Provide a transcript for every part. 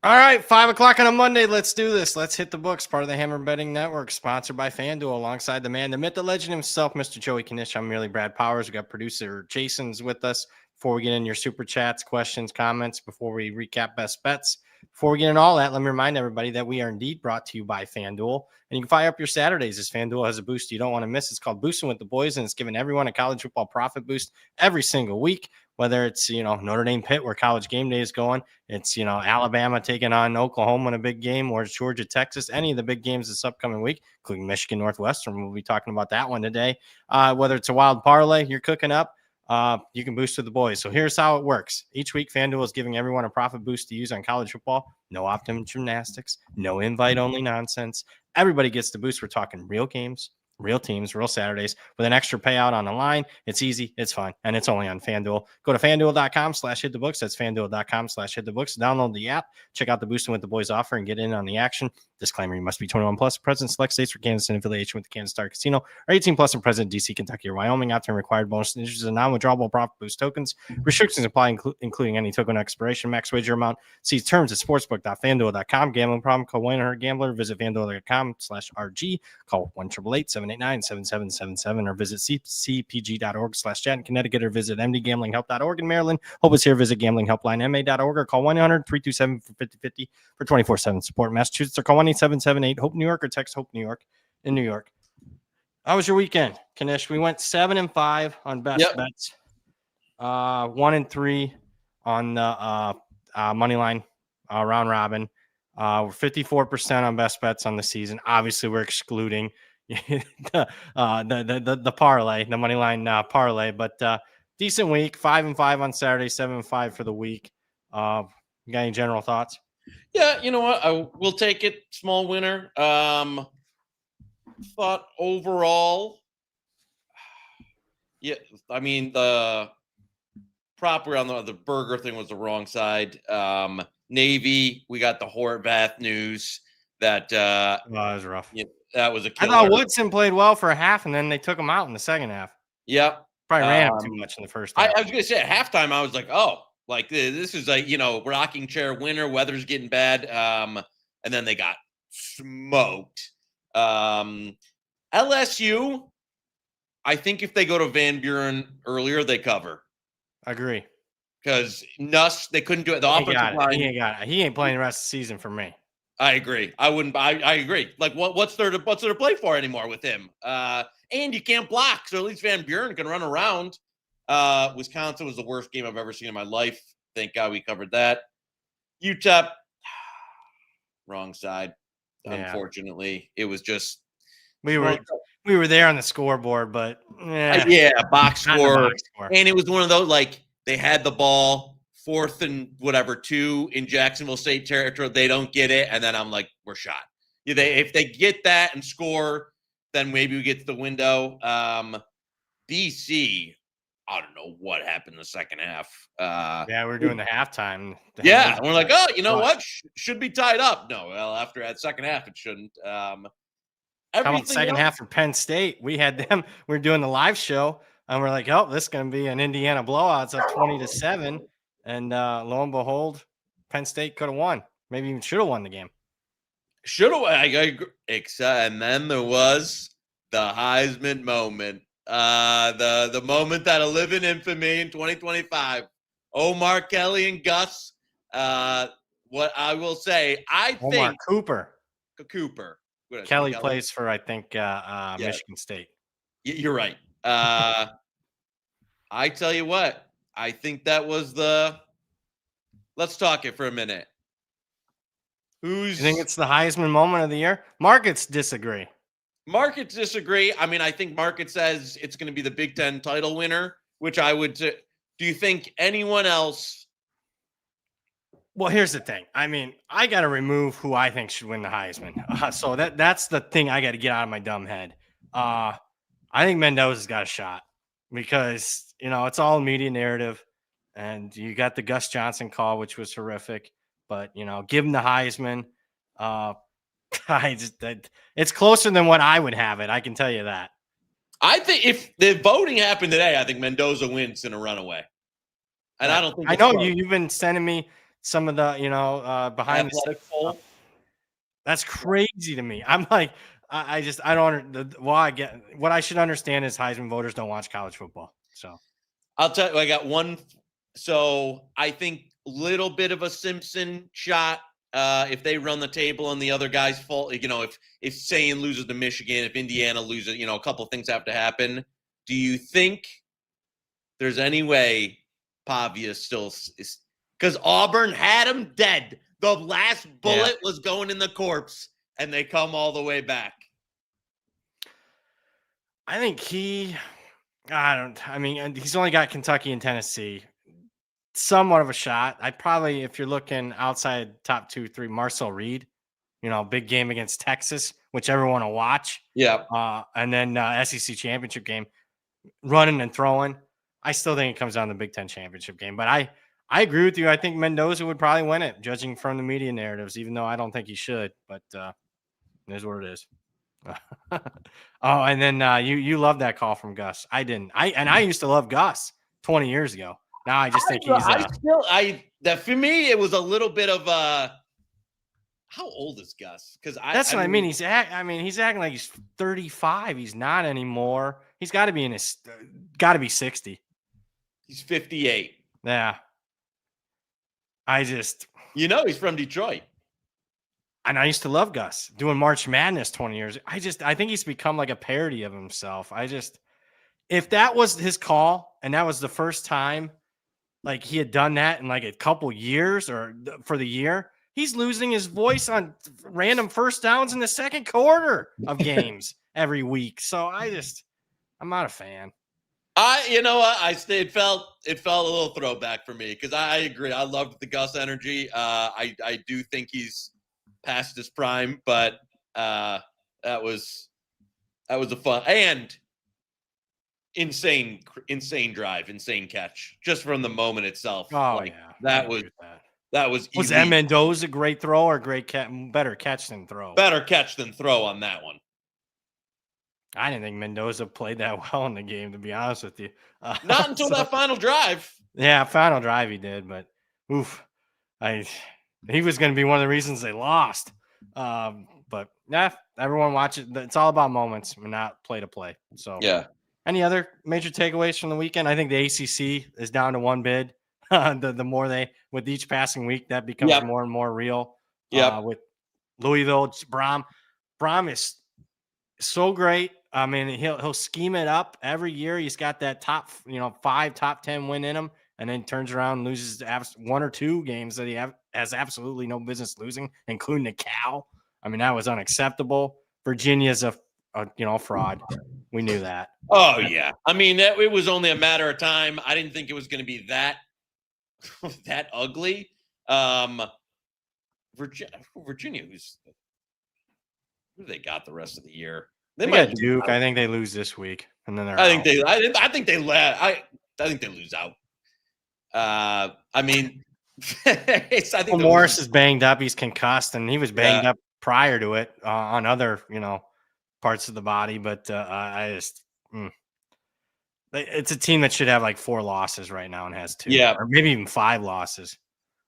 All right, 5 o'clock on a Monday. Let's do this. Let's hit the books. Part of the Hammer Betting Network, sponsored by FanDuel, alongside the man, the myth, the legend himself, Mr. Joey Knish. I'm merely Brad Powers. We got producer Jason's with us. Before we get in your super chats, questions, comments, before we recap best bets, before we get in all that, let me remind everybody that we are indeed brought to you by FanDuel. And you can fire up your Saturdays as FanDuel has a boost you don't want to miss. It's called Boosting with the Boys, and it's giving everyone a college football profit boost every single week. Whether it's, Notre Dame Pitt, where college game day is going, it's, Alabama taking on Oklahoma in a big game, or Georgia, Texas, any of the big games this upcoming week, including Michigan, Northwestern. We'll be talking about that one today. Whether it's a wild parlay you're cooking up, you can boost with the boys. So here's how it works. Each week, FanDuel is giving everyone a profit boost to use on college football. No optimum gymnastics, no invite-only nonsense. Everybody gets the boost. We're talking real games, real teams, real Saturdays with an extra payout on the line. It's easy, it's fun, and it's only on FanDuel. Go to FanDuel.com/hitthebooks. That's FanDuel.com/hitthebooks. Download the app, check out the Boosting with the Boys offer, and get in on the action. Disclaimer, you must be 21 plus, present select states for Kansas in affiliation with the Kansas Star Casino, or 18 plus and present in D.C., Kentucky, or Wyoming. Option required. Bonus interest and non-withdrawable profit boost tokens. Restrictions apply, including any token expiration. Max wager amount. See terms at sportsbook.fanduel.com. Gambling problem? Call 1-800-GAMBLER. Visit FanDuel.com/RG. Call 1-888-789-7777 or visit cpg.org/chat in Connecticut, or visit mdgamblinghelp.org in Maryland. Hope is here. Visit gamblinghelplinema.org or call 1-800-327-5050 for 24/7 support. Massachusetts, or call 1-877-8-HOPE New York, or text HOPE New York in New York. How was your weekend, Knish? We went 7-5 on best bets. 1-3 on the money line round robin. We're 54% on best bets on the season. Obviously, we're excluding the parlay, the money line parlay, but decent week. 5-5 on Saturday, 7-5 for the week. You got any general thoughts? Yeah, you know what? I will take it. Small winner. Thought overall, yeah. I mean, the proper on the burger thing was the wrong side. Navy, we got the Horvath news that that was rough. Yeah, that was a killer. I thought Woodson played well for a half, and then they took him out in the second half. Yep. Probably ran him too much in the first half. I was going to say at halftime, I was like, oh, like this is like, rocking chair winner. Weather's getting bad. And then they got smoked. LSU, I think if they go to Van Buren earlier, they cover. I agree. Because Nuss, they couldn't do it. The offensive line, he ain't playing the rest of the season for me. I agree. I agree. Like, what's there to play for anymore with him? And you can't block, so at least Van Buren can run around. Wisconsin was the worst game I've ever seen in my life. Thank God we covered that. UTEP, wrong side. Yeah. Unfortunately, it was just we were there on the scoreboard, but box score. And it was one of those, like, they had the ball 4th and 2 in Jacksonville State territory. They don't get it, and then I'm like, we're shot. If they get that and score, then maybe we get to the window. BC, I don't know what happened in the second half. We're doing the halftime. And we're like, oh, you know what? Should be tied up. No, well, after that second half, it shouldn't. How about second half for Penn State? We had them. We were doing the live show, and we're like, oh, this is going to be an Indiana blowout. It's up 20-7. And lo and behold, Penn State could have won. Maybe even should have won the game. Should have. I agree. And then there was the Heisman moment. The moment that'll live in infamy in 2025. Omar Kelly and Gus. What I will say, I think Cooper. Kelly Kelly plays for, I think, Michigan State. You're right. I tell you what, I think that was let's talk it for a minute. You think it's the Heisman moment of the year? Markets disagree. I mean, I think market says it's going to be the Big Ten title winner, which I would. Do you think anyone else? Well, here's the thing. I mean, I got to remove who I think should win the Heisman. So that's the thing I got to get out of my dumb head. I think Mendoza's got a shot because, it's all media narrative, and you got the Gus Johnson call, which was horrific, but, give him the Heisman. It's closer than what I would have it. I can tell you that. I think if the voting happened today, I think Mendoza wins in a runaway. And I don't think I know you've been sending me some of the, behind the Athletic scenes stuff. poll. That's crazy to me. I'm like, I don't. I get what I should understand is Heisman voters don't watch college football. So I'll tell you, I got one. So I think little bit of a Simpson shot. If they run the table and the other guy's fault, if Sayin loses to Michigan, if Indiana loses, a couple things have to happen. Do you think there's any way Pavia still is? Because Auburn had him dead. The last bullet was going in the corpse, and they come all the way back. I think he's only got Kentucky and Tennessee. Somewhat of a shot. I'd probably, if you're looking outside top 2, 3, Marcel Reed, big game against Texas, which everyone will watch. Yeah. And then SEC championship game, running and throwing. I still think it comes down to the Big Ten championship game. But I agree with you. I think Mendoza would probably win it, judging from the media narratives, even though I don't think he should. But it is what it is. And then you love that call from Gus. I didn't. I used to love Gus 20 years ago. Now I just think he's. That for me, it was a little bit of how old is Gus? Because that's what I mean. He's acting like he's 35. He's not anymore. He's got to be in his. Got to be 60. He's 58. Yeah. He's from Detroit. And I used to love Gus doing March Madness 20 years. I think he's become like a parody of himself. If that was his call and that was the first time like he had done that in like a couple years or for the year, he's losing his voice on random first downs in the second quarter of games every week. So I'm not a fan. It felt a little throwback for me because I agree. I loved the Gus energy. I do think he's past his prime, but that was a fun and insane drive, insane catch just from the moment itself. Oh that was elite. M. Mendoza a great throw or better catch than throw? Better catch than throw on that one. I didn't think Mendoza played that well in the game, to be honest with you. Not until that final drive. Yeah, final drive he did, but he was going to be one of the reasons they lost. But everyone watch it. It's all about moments, not play to play. So yeah. Any other major takeaways from the weekend? I think the ACC is down to one bid. The more with each passing week, that becomes more and more real. With Louisville, Braum is so great. I mean, he'll scheme it up every year. He's got that top 5, top 10 win in him, and then turns around and loses 1 or 2 games that he has absolutely no business losing, including the Cal. I mean, that was unacceptable. Virginia's a fraud. We knew that. Oh yeah. I mean, it was only a matter of time. I didn't think it was going to be that ugly. Virginia, who they got the rest of the year? They might Duke. I think they lose this week, and then I think they lose out. I mean, I think Morris is banged up. He's concussed, and he was banged up prior to it on other parts of the body. But it's a team that should have like 4 losses right now and has 2, or maybe even 5 losses.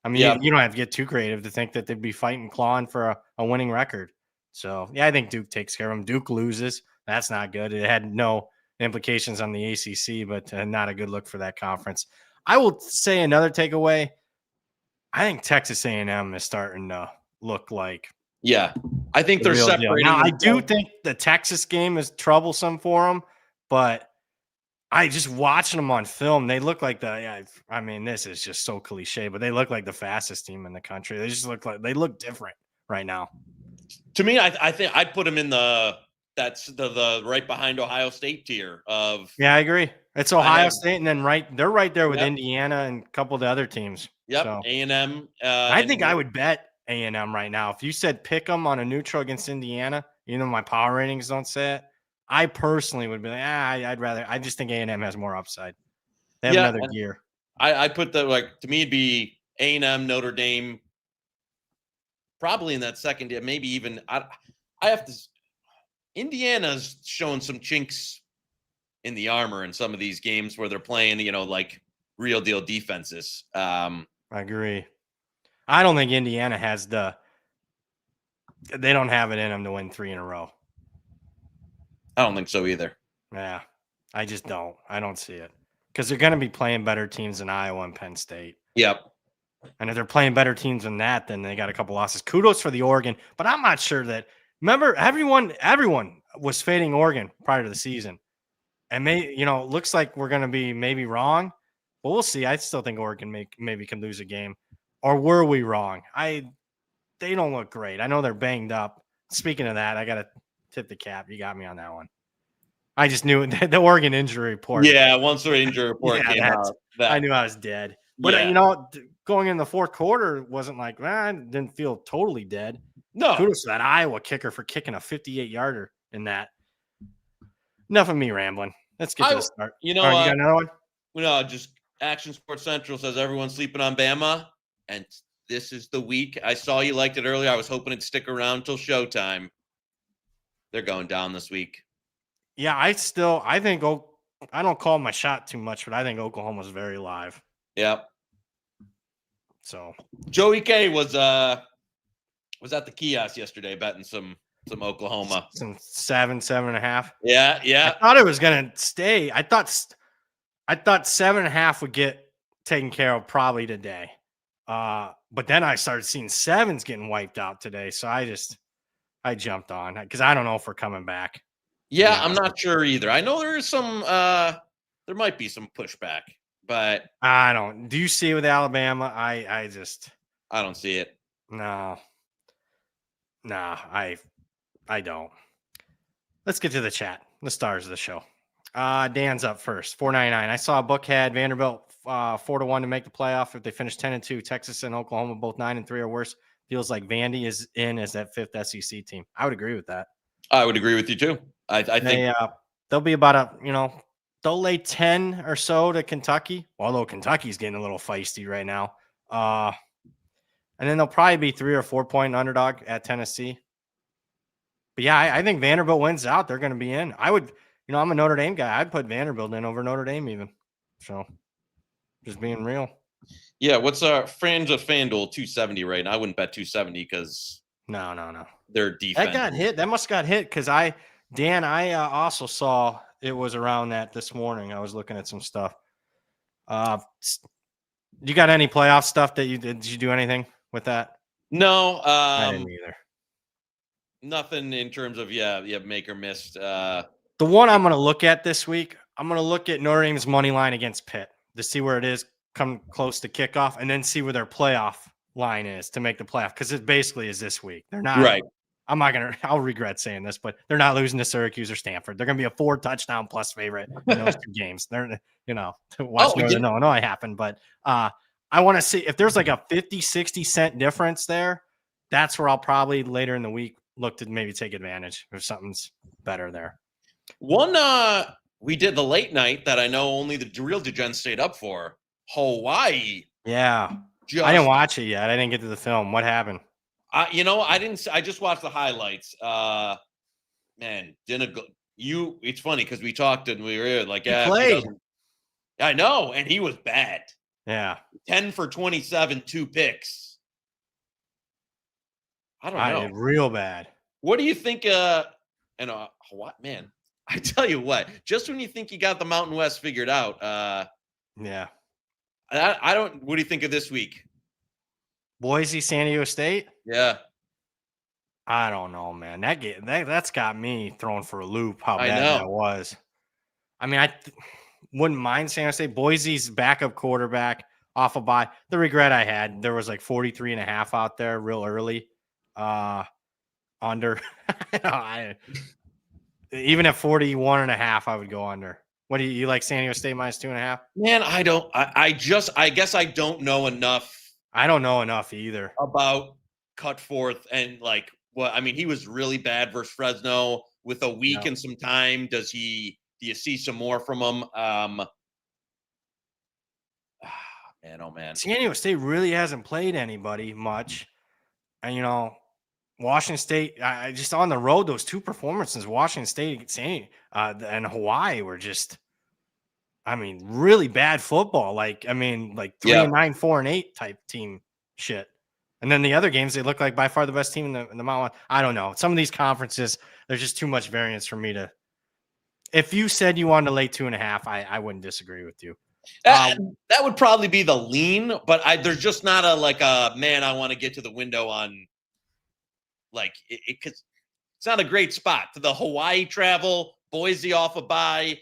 I mean, you don't have to get too creative to think that they'd be fighting, clawing for a winning record. So, I think Duke takes care of them. Duke loses. That's not good. It had no implications on the ACC, but not a good look for that conference. I will say another takeaway. I think Texas A&M is starting to look like I think they're separating. Now, I do think the Texas game is troublesome for them, but I just watching them on film, they look like this is just so cliche, but they look like the fastest team in the country. They just they look different right now. To me, I think I'd put them in the right behind Ohio State tier of. Yeah, I agree. It's Ohio State, and then they're right there with Indiana and a couple of the other teams. Yep, so. A&M. I think I would bet A&M right now. If you said pick them on a neutral against Indiana, my power ratings don't say it. I personally would be like, I'd rather. I just think A&M has more upside. They have another gear. I put to me it'd be A&M, Notre Dame. Probably in that second, maybe even I have to. Indiana's showing some chinks in the armor in some of these games where they're playing, like real deal defenses. I agree. I don't think Indiana has they don't have it in them to win 3 in a row. I don't think so either. Yeah, I just don't. I don't see it because they're going to be playing better teams than Iowa and Penn State. Yep. And if they're playing better teams than that, then they got a couple losses. Kudos for the Oregon, but I'm not sure that. Remember, everyone was fading Oregon prior to the season, and looks like we're going to be maybe wrong, but we'll see. I still think Oregon maybe can lose a game, or were we wrong? They don't look great. I know they're banged up. Speaking of that, I got to tip the cap. You got me on that one. I just knew it. The Oregon injury report. Yeah, once the injury report came out, I knew I was dead. But going in the fourth quarter wasn't like, I didn't feel totally dead. No. Kudos to that Iowa kicker for kicking a 58-yarder in that. Enough of me rambling. Let's get to the start. You know, you got another one? Just Action Sports Central says everyone's sleeping on Bama, and this is the week. I saw you liked it earlier. I was hoping it'd stick around till showtime. They're going down this week. Yeah, I think I don't call my shot too much, but I think Oklahoma's very live. Yep. So Joey K was at the kiosk yesterday betting some Oklahoma. Some 7.5. Yeah. I thought it was gonna stay. I thought 7.5 would get taken care of probably today. But then I started seeing 7s getting wiped out today. So I jumped on because I don't know if we're coming back. Yeah, I'm not sure either. I know there is some there might be some pushback, but I don't. Do you see it with Alabama? I don't see it. No, I don't. Let's get to the chat. The stars of the show. Dan's up first. 4.99. I saw a book had Vanderbilt 4-1 to make the playoff if they finish 10-2. Texas and Oklahoma both 9-3 or worse. Feels like Vandy is in as that 5th SEC team. I would agree with that. I would agree with you too. I think they'll be about they'll lay 10 or so to Kentucky, although Kentucky's getting a little feisty right now. And then they'll probably be 3 or 4 point underdog at Tennessee. But yeah, I think Vanderbilt wins out. They're going to be in. I would, I'm a Notre Dame guy. I'd put Vanderbilt in over Notre Dame even. So just being real. Yeah. What's our friends of FanDuel 270 right now? I wouldn't bet 270 because no. Their defense. That got hit. That must have got hit because I also saw it was around that this morning. I was looking at some stuff. You got any playoff stuff that did you do anything with that? No. I didn't either. Nothing in terms of, make or missed. The one I'm going to look at this week, I'm going to look at Notre Dame's money line against Pitt to see where it is come close to kickoff and then see where their playoff line is to make the playoff because it basically is this week. They're not right. I'll regret saying this, but they're not losing to Syracuse or Stanford. They're going to be a 4 touchdown plus favorite in those 2 games. They're, watch Northern Illinois happen. But I want to see if there's like a 50, 60 cent difference there. That's where I'll probably later in the week look to maybe take advantage if something's better there. One, we did the late night that I know only the real degens stayed up for. Hawaii. Yeah. I didn't watch it yet. I didn't get to the film. What happened? I didn't. I just watched the highlights. Man, didn't go. It's funny because we talked and we were like, he played. I know, and he was bad. Yeah, 10 for 27, 2 picks. I don't know. Real bad. What do you think? What man? I tell you what. Just when you think you got the Mountain West figured out, yeah. I don't. What do you think of this week? Boise, San Diego State? Yeah. I don't know, man. That's got me thrown for a loop how bad that was. I mean, I wouldn't mind San Diego State. Boise's backup quarterback off a bye. The regret I had, there was like 43.5 out there real early. Under. Even at 41.5, I would go under. What do you like San Diego State minus 2.5? Man, I don't. I guess I don't know enough. I don't know enough either about Cutforth and like what I mean. He was really bad versus Fresno with a week and some time. Do you see some more from him? Man, oh man, San Diego State really hasn't played anybody much, and Washington State. I just on the road those 2 performances, Washington State and Hawaii were just. I mean, really bad football. Like 3-9, 4-8 type team shit. And then the other games, they look like by far the best team in the Mountain West. I don't know. Some of these conferences, there's just too much variance for me to. If you said you wanted to lay 2.5, I wouldn't disagree with you. That would probably be the lean, but there's just not a man, I want to get to the window on. Like it's not a great spot for the Hawaii travel, Boise off a bye.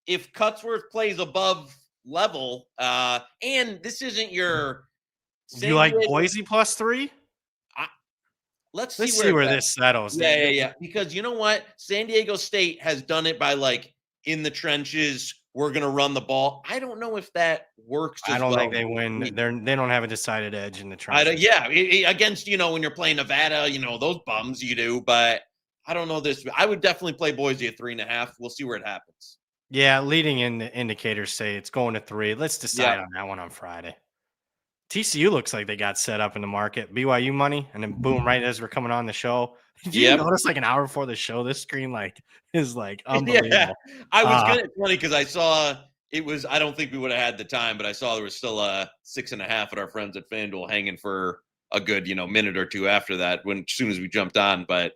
If Cutsworth plays above level, and this isn't your. You like Boise +3? Let's see where this settles. Yeah. Because you know what? San Diego State has done it by like in the trenches. We're going to run the ball. I don't know if that works. I don't think they win. They don't have a decided edge in the trenches. Against, when you're playing Nevada, those bums you do. But I don't know this. I would definitely play Boise at 3.5. We'll see where it happens. Yeah, leading indicators say it's going to 3. Let's decide on that one on Friday. TCU looks like they got set up in the market. BYU money, and then boom, right as we're coming on the show. Did you notice like an hour before the show, this screen is unbelievable. Yeah, I was good. It's funny because I saw it was. I don't think we would have had the time, but I saw there was still a 6.5 at our friends at FanDuel hanging for a good minute or two after that. As soon as we jumped on, but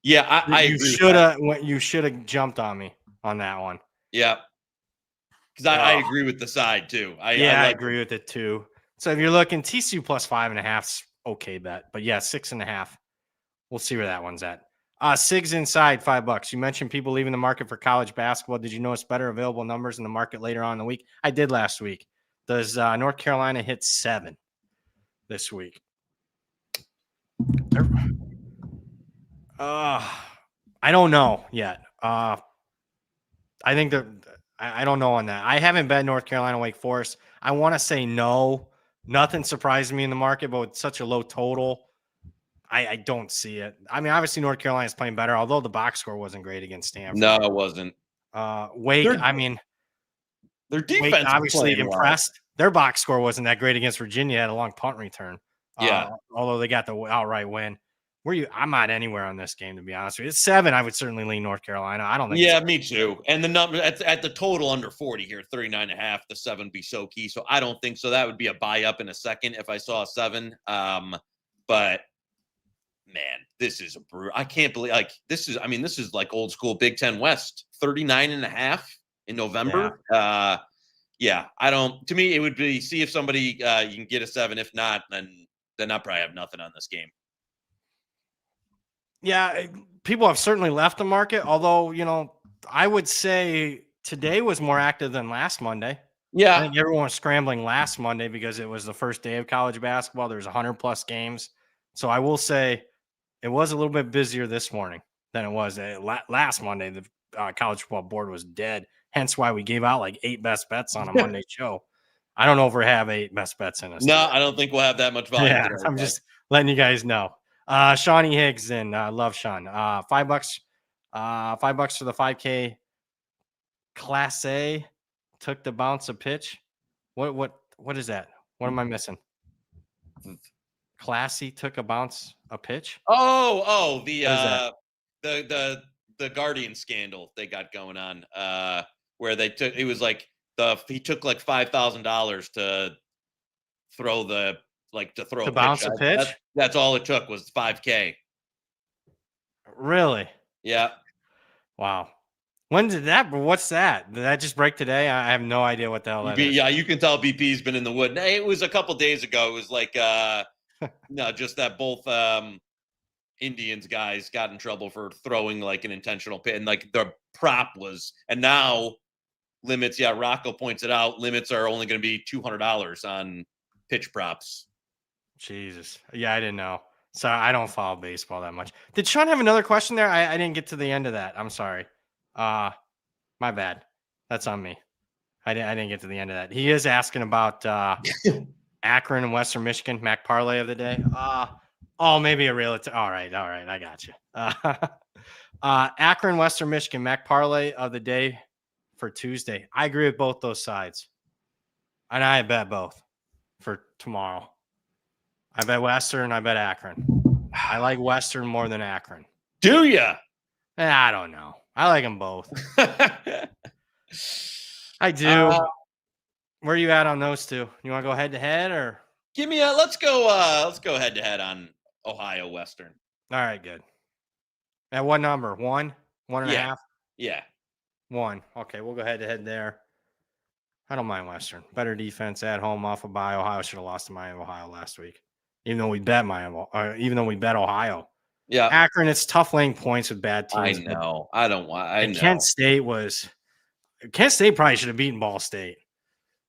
yeah, you should have jumped on me on that one. Yeah, because I agree with the side too. I agree with it too. So if you're looking TCU +5.5, okay bet. But yeah, 6.5. We'll see where that one's at. Sigs inside $5. You mentioned people leaving the market for college basketball. Did you notice better available numbers in the market later on in the week? I did last week. Does North Carolina hit 7 this week? I don't know yet. I think I don't know on that. I haven't bet North Carolina Wake Forest. I want to say no. Nothing surprised me in the market, but with such a low total, I don't see it. I mean, obviously North Carolina is playing better, although the box score wasn't great against Stanford. No, it wasn't. Wake, their defense Wake obviously impressed. Well. Their box score wasn't that great against Virginia. Had a long punt return. Although they got the outright win. I'm not anywhere on this game, to be honest with you. It's 7. I would certainly lean North Carolina. I don't think. Yeah, me too. And the number at the total under 40 here, 39.5. The 7 be so key. So I don't think so. That would be a buy up in a second if I saw a 7. But man, this is I can't believe this is like old school Big Ten West, 39.5 in November. Yeah. To me, it would be see if somebody you can get a 7. If not, then I'll probably have nothing on this game. Yeah, people have certainly left the market, although, I would say today was more active than last Monday. Yeah. I think everyone was scrambling last Monday because it was the first day of college basketball. There's 100+ games. So I will say it was a little bit busier this morning than it was last Monday. The college football board was dead, hence why we gave out like 8 best bets on a Monday show. I don't know if we have 8 best bets in us. No, today. I don't think we'll have that much volume. Yeah, I'm just letting you guys know. Shawnee Higgs and love Sean. $5. $5 for the 5K Class A. Took the bounce a pitch. What is that? What am I missing? Classy took a bounce a pitch. Oh, the Guardian scandal they got going on. Where they took it was like he took like $5,000 to throw the. To bounce a pitch? That's all it took was $5K. Really? Yeah. Wow. When did that? What's that? Did that just break today? I have no idea what the hell that is. Yeah, you can tell BP's been in the wood. It was a couple days ago. It was like no, just that both Indians guys got in trouble for throwing like an intentional pitch, and like the prop was, and now limits. Yeah, Rocco points it out. Limits are only going to be $200 on pitch props. Jesus. Yeah, I didn't know. Sorry, I don't follow baseball that much. Did Sean have another question there? I didn't get to the end of that. I'm sorry. My bad. That's on me. I didn't get to the end of that. He is asking about Akron and Western Michigan, Mac Parlay of the day. Maybe a real. All right. I got you. Akron, Western Michigan, Mac Parlay of the day for Tuesday. I agree with both those sides. And I bet both for tomorrow. I bet Western. I bet Akron. I like Western more than Akron. Do ya? I don't know. I like them both. I do. Where are you at on those two? You want to go head to head or? Give me let's go head to head on Ohio Western. All right, good. At what number? 1? 1.5? Yeah. 1. Okay, we'll go head to head there. I don't mind Western. Better defense at home off of bye. Ohio should have lost to Miami, Ohio last week. Even though we bet Ohio. Yeah. Akron, it's tough laying points with bad teams. I know. I know. Kent State probably should have beaten Ball State.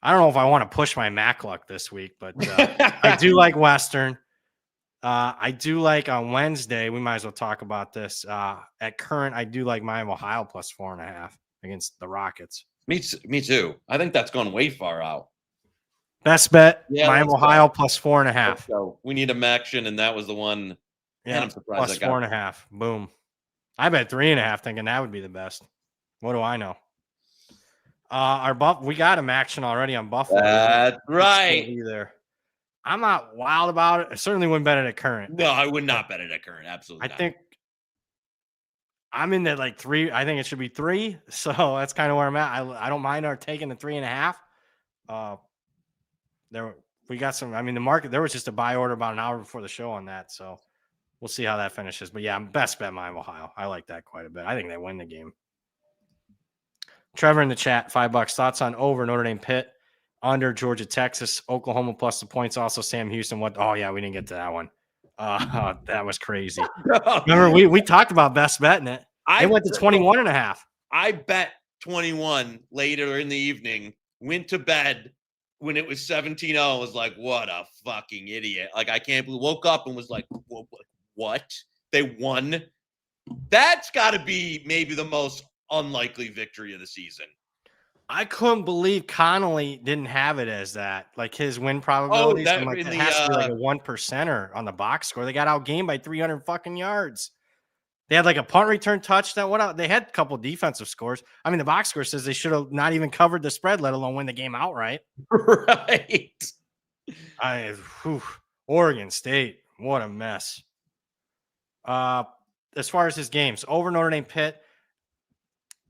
I don't know if I want to push my MAC luck this week, but I do like Western. I do like on Wednesday. We might as well talk about this. At current, I do like Miami, Ohio plus 4.5 against the Rockets. Me too. I think that's gone way far out. Best bet, Miami, Ohio plus 4.5. So we need a action, and that was the one. Yeah, I'm surprised plus 4.5. Boom. I bet 3.5, thinking that would be the best. What do I know? We got him action already on Buffalo. That's right. Either. I'm not wild about it. I certainly wouldn't bet it at current. No, I would not bet it at current. Absolutely. I think I'm in that 3. I think it should be 3. So that's kind of where I'm at. I don't mind our taking the 3.5. We got some. I mean, the market, there was just a buy order about an hour before the show on that. So we'll see how that finishes. But yeah, I'm best bet Miami, Ohio. I like that quite a bit. I think they win the game. Trevor in the chat, $5. Thoughts on over Notre Dame Pitt, under Georgia, Texas, Oklahoma plus the points. Also Sam Houston. Oh yeah, we didn't get to that one. That was crazy. Remember we talked about best betting it. They went to 21.5. I bet 21 later in the evening. Went to bed when it was 17-0. I was like, what a fucking idiot! Like I can't believe. Woke up and was like, what? They won. That's got to be maybe the most unlikely victory of the season. I couldn't believe Connolly didn't have it as that. Like his win probability. It has to be like a 1%er on the box score. They got outgained by 300 fucking yards. They had like a punt return touchdown. What else? They had a couple defensive scores. I mean, the box score says they should have not even covered the spread, let alone win the game outright. Right. Oregon State. What a mess. As far as his games, over Notre Dame Pitt,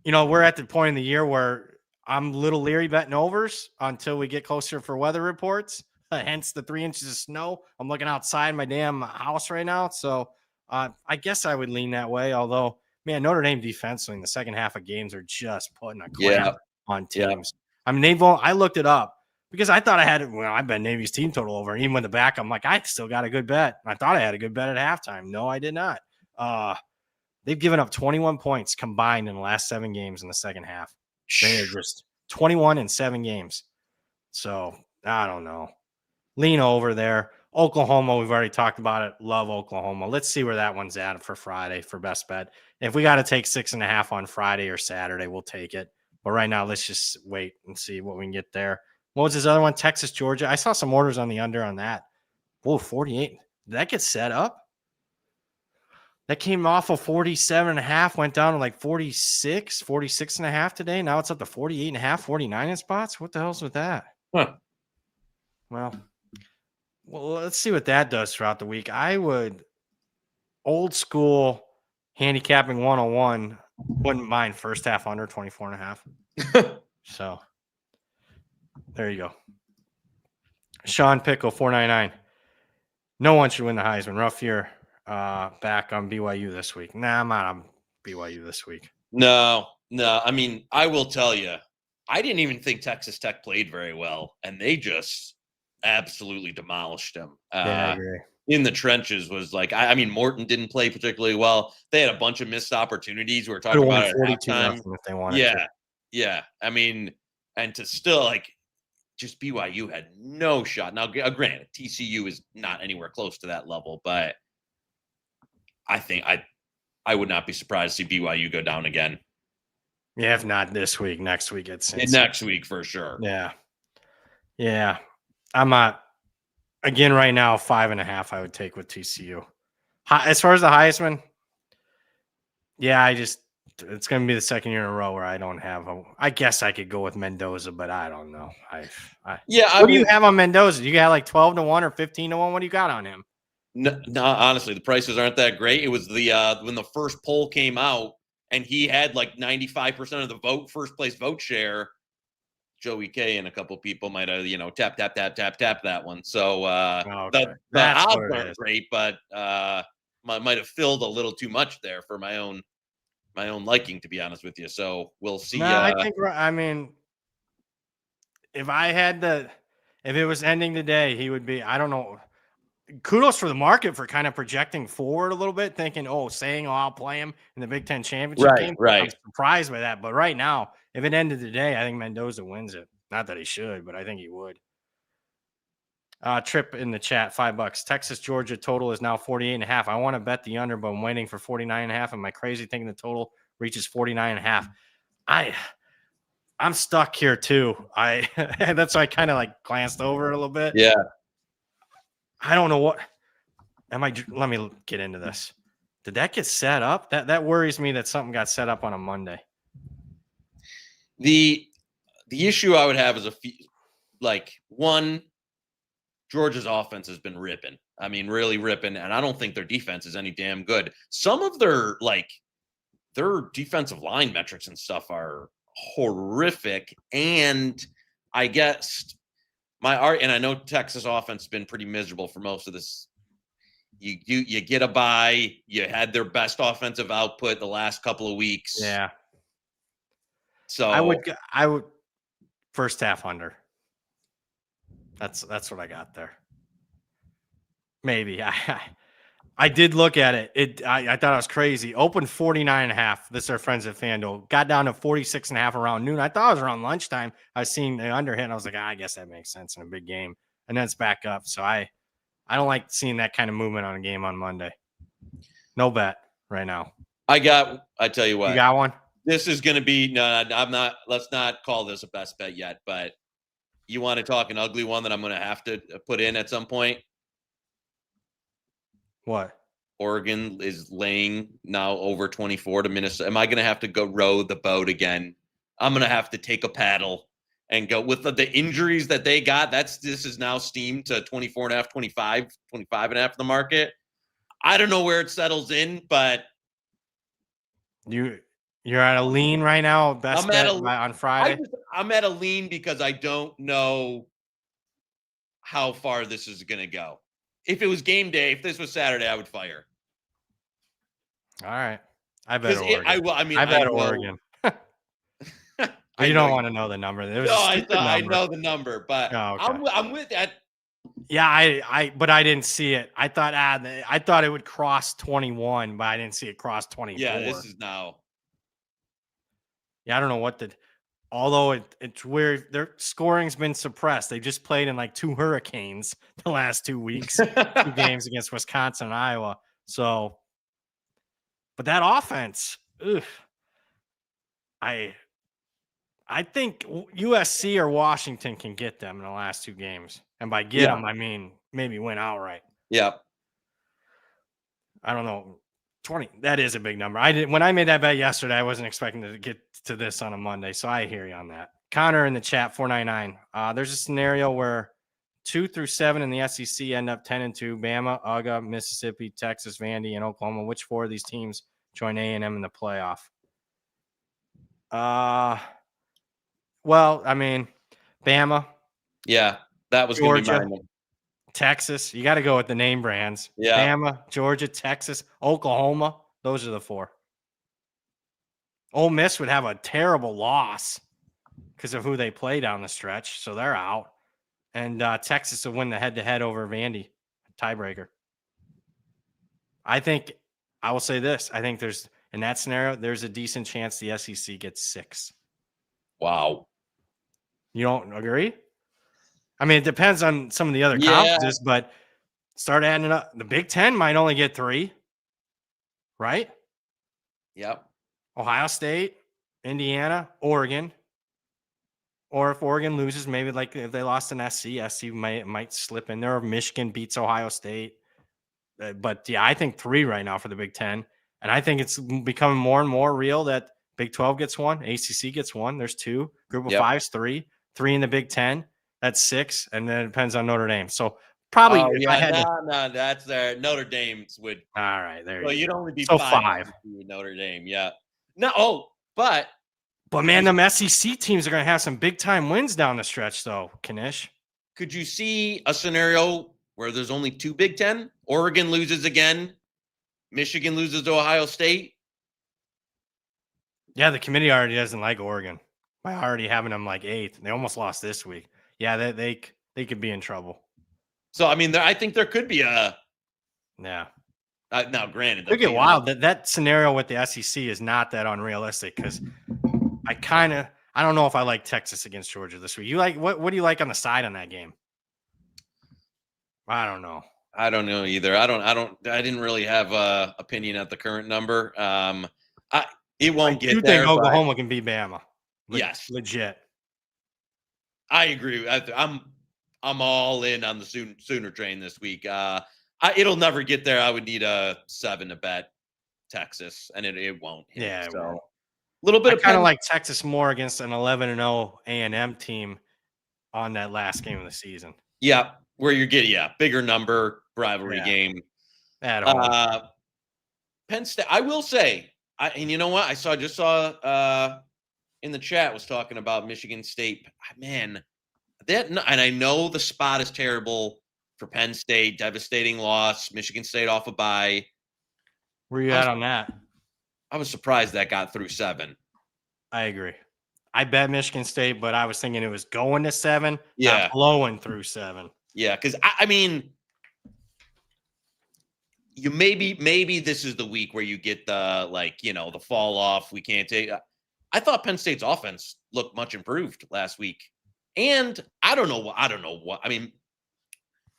we're at the point in the year where I'm a little leery betting overs until we get closer for weather reports. Hence the 3 inches of snow. I'm looking outside my damn house right now. So I guess I would lean that way. Although, man, Notre Dame defensively in the second half of games are just putting a clamp on teams. I mean, I looked it up because I thought I bet Navy's team total over. And even with the back, I'm like, I still got a good bet. I thought I had a good bet at halftime. No, I did not. They've given up 21 points combined in the last 7 games in the second half. They are just 21 in 7 games. So I don't know. Lean over there. Oklahoma, we've already talked about it. Love Oklahoma. Let's see where that one's at for Friday for best bet. If we got to take 6.5 on Friday or Saturday, we'll take it. But right now, let's just wait and see what we can get there. What was his other one? Texas, Georgia. I saw some orders on the under on that. Whoa, 48. Did that get set up? That came off of 47.5, went down to like 46.5 today. Now it's up to 48.5, 49 in spots. What the hell's with that? Huh. Well, let's see what that does throughout the week. I would old school handicapping 101. Wouldn't mind first half under 24.5. So there you go. Sean Pickle, 499. No one should win the Heisman. Rough year. Back on BYU this week. Nah, I'm not on BYU this week. No. I mean, I will tell you, I didn't even think Texas Tech played very well, and they just absolutely demolished them. I agree. In the trenches was like, I mean, Morton didn't play particularly well. They had a bunch of missed opportunities. We were talking about it at halftime. If they wanted to. Yeah. I mean, and to still just BYU had no shot. Now, granted, TCU is not anywhere close to that level, but I think I would not be surprised to see BYU go down again. Yeah, if not this week, next week it's next week for sure. Yeah. I'm not again right now 5.5. I would take with TCU. As far as the Heisman, it's going to be the second year in a row where I don't have I guess I could go with Mendoza, but I don't know. What do you have on Mendoza? You got like 12-1 or 15-1? What do you got on him? No, honestly, the prices aren't that great. It was when the first poll came out and he had like 95% of the first place vote share. Joey K and a couple people might have, tap that one. So Okay. the That's odds what it aren't is. great, but might have filled a little too much there for my own liking, to be honest with you. So we'll see. No, I think I mean, if it was ending today, he would be. I don't know. Kudos for the market for kind of projecting forward a little bit, thinking, saying, I'll play him in the Big Ten championship game. I'm Right. surprised by that. But right now, if it ended today, I think Mendoza wins it. Not that he should, but I think he would. Trip in the chat, $5. Texas, Georgia total is now 48.5. I want to bet the under, but I'm waiting for 49.5. Am I crazy thinking the total reaches 49.5? I'm stuck here too. That's why I kind of like glanced over it a little bit. Yeah. I don't know what. Let me get into this. Did that get set up? That worries me that something got set up on a Monday. The issue I would have is one, Georgia's offense has been ripping. I mean, really ripping, and I don't think their defense is any damn good. Some of their defensive line metrics and stuff are horrific, and I guess and I know Texas offense has been pretty miserable for most of this. You get a bye. You had their best offensive output the last couple of weeks. Yeah. So I would first half under. That's what I got there. Maybe I did look at it. I thought it was crazy. Opened 49.5. This is our friends at FanDuel. Got down to 46.5 around noon. I thought it was around lunchtime. I was seeing the under hit, and I was like, I guess that makes sense in a big game. And then it's back up. So I don't like seeing that kind of movement on a game on Monday. No bet right now. I tell you what. You got one? This is going to be no. I'm not. Let's not call this a best bet yet. But you want to talk an ugly one that I'm going to have to put in at some point? What? Oregon is laying now over 24 to Minnesota. Am I going to have to go row the boat again? I'm going to have to take a paddle and go with the injuries that they got. This is now steamed to 24.5, 25.5 the market. I don't know where it settles in, but you're at a lean right now. Best bet on Friday. I'm at a lean because I don't know how far this is going to go. If it was game day, if this was Saturday, I would fire. All right. I bet Oregon. I bet Oregon. You don't want to know the number. I know the number, but okay. I'm with that. Yeah, but I didn't see it. I thought it would cross 21, but I didn't see it cross 24. Yeah, this is now. Yeah, I don't know what although it's weird. Their scoring's been suppressed. They just played in like 2 hurricanes the last 2 weeks, 2 games against Wisconsin and Iowa. So, but that offense, I think USC or Washington can get them in the last 2 games. And by get them, I mean maybe win outright. Yeah. I don't know. 20. That is a big number. When I made that bet yesterday, I wasn't expecting to get to this on a Monday. So I hear you on that. Connor in the chat, 499. There's a scenario where 2 through 7 in the SEC end up 10-2. Bama, UGA, Mississippi, Texas, Vandy, and Oklahoma. Which 4 of these teams join A&M in the playoff? Well, I mean, Bama. Yeah, that was going to be mine. Texas. You got to go with the name brands. Yeah. Bama, Georgia, Texas, Oklahoma. Those are the 4. Ole Miss would have a terrible loss because of who they play down the stretch, so they're out. And Texas will win the head-to-head over Vandy, tiebreaker. I will say this. I think in that scenario, there's a decent chance the SEC gets 6. Wow. You don't agree? I mean, it depends on some of the other conferences, but start adding it up. The Big Ten might only get 3, right? Yep. Ohio State, Indiana, Oregon. Or if Oregon loses, maybe like if they lost an SC might slip in there. Or Michigan beats Ohio State. But yeah, I think 3 right now for the Big Ten. And I think it's becoming more and more real that Big 12 gets 1, ACC gets 1. There's 2. Group of 5's 3. 3 in the Big Ten. That's 6. And then it depends on Notre Dame. So probably that's there. Notre Dame's would. All right, there you go. You'd only be 5 with Notre Dame. Yeah. No. Oh, but But man, them SEC teams are going to have some big time wins down the stretch, though, Knish. Could you see a scenario where there's only 2 Big Ten? Oregon loses again. Michigan loses to Ohio State. Yeah, the committee already doesn't like Oregon by already having them like 8th. They almost lost this week. Yeah, they could be in trouble. So, I mean, I think there could be a. Yeah. Now, granted, it could get wild. That scenario with the SEC is not that unrealistic because I don't know if I like Texas against Georgia this week. You like what do you like on the side on that game? I don't know. I don't know either. I didn't really have a opinion at the current number. It won't get there. You think Oklahoma can beat Bama? Yes. Legit. I agree. I'm all in on the Sooner train this week. It'll never get there. I would need a 7 to bet Texas, and it won't. Yeah, it won't. A little bit. I kind of like Texas more against an 11-0 A&M team on that last game of the season. Yeah, where you're getting bigger number rivalry game. At home. Penn State. I will say, and you know what? I just saw in the chat was talking about Michigan State. Man, and I know the spot is terrible for Penn State. Devastating loss. Michigan State off a bye. Where you at on that? I was surprised that got through 7. I agree. I bet Michigan State, but I was thinking it was going to 7, not blowing through 7. Yeah, because I mean, you maybe this is the week where you get the the fall off. We can't take. I thought Penn State's offense looked much improved last week, and I don't know what. I mean,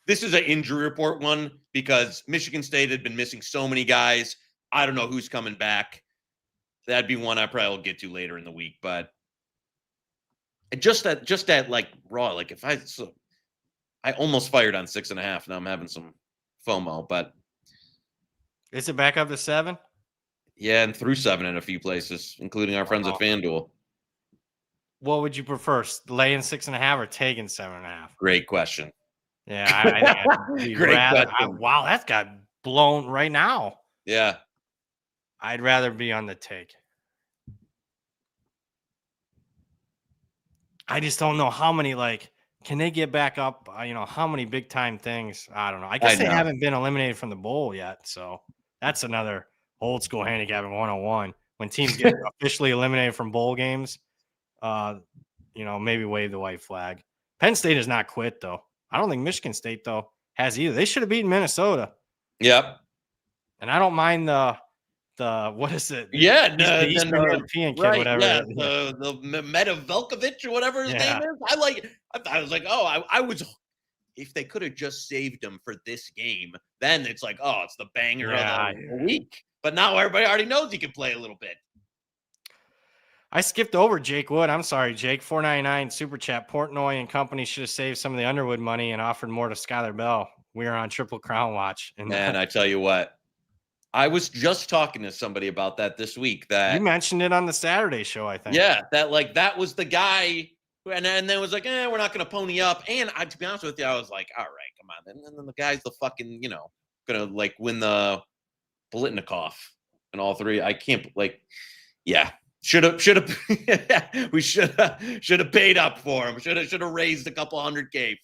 this is an injury report one because Michigan State had been missing so many guys. I don't know who's coming back. That'd be one I probably will get to later in the week, but just that like raw, like if I almost fired on 6.5. Now I'm having some FOMO, but is it back up to 7? Yeah, and through 7 in a few places, including our friends at FanDuel. What would you prefer, laying 6.5 or taking 7.5? Great question. Yeah, Great question. Wow, that's got blown right now. Yeah. I'd rather be on the take. I just don't know how many, can they get back up? How many big time things? I don't know. I guess they haven't been eliminated from the bowl yet. So that's another old school handicap in 101. When teams get officially eliminated from bowl games, maybe wave the white flag. Penn State has not quit, though. I don't think Michigan State, though, has either. They should have beaten Minnesota. Yep. And I don't mind the what is it? Yeah, the Eastern European kid, whatever. Yeah, the Metavelkovic or whatever his name is. I was like, if they could have just saved him for this game, then it's like, it's the banger of the week. But now everybody already knows he can play a little bit. I skipped over Jake Wood. I'm sorry, Jake. $4.99 super chat. Portnoy and company should have saved some of the Underwood money and offered more to Skylar Bell. We are on Triple Crown watch. And I tell you what, I was just talking to somebody about that this week. That you mentioned it on the Saturday show, I think. Yeah, that was the guy, and then was like, we're not going to pony up. And to be honest with you, I was like, all right, come on. And then the guy's the fucking, going to win the Politnikov and all 3. I can't should have we should have paid up for him. Should have raised a couple $100K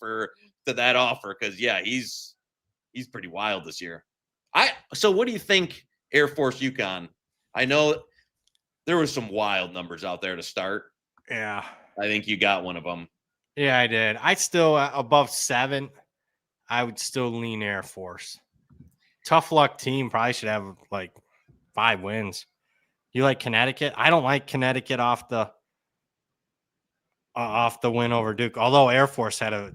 to that offer because he's pretty wild this year. So what do you think, Air Force UConn? I know there was some wild numbers out there to start. Yeah. I think you got one of them. Yeah, I did. I still, above 7, I would still lean Air Force. Tough luck team probably should have 5 wins. You like Connecticut? I don't like Connecticut off the win over Duke. Although Air Force had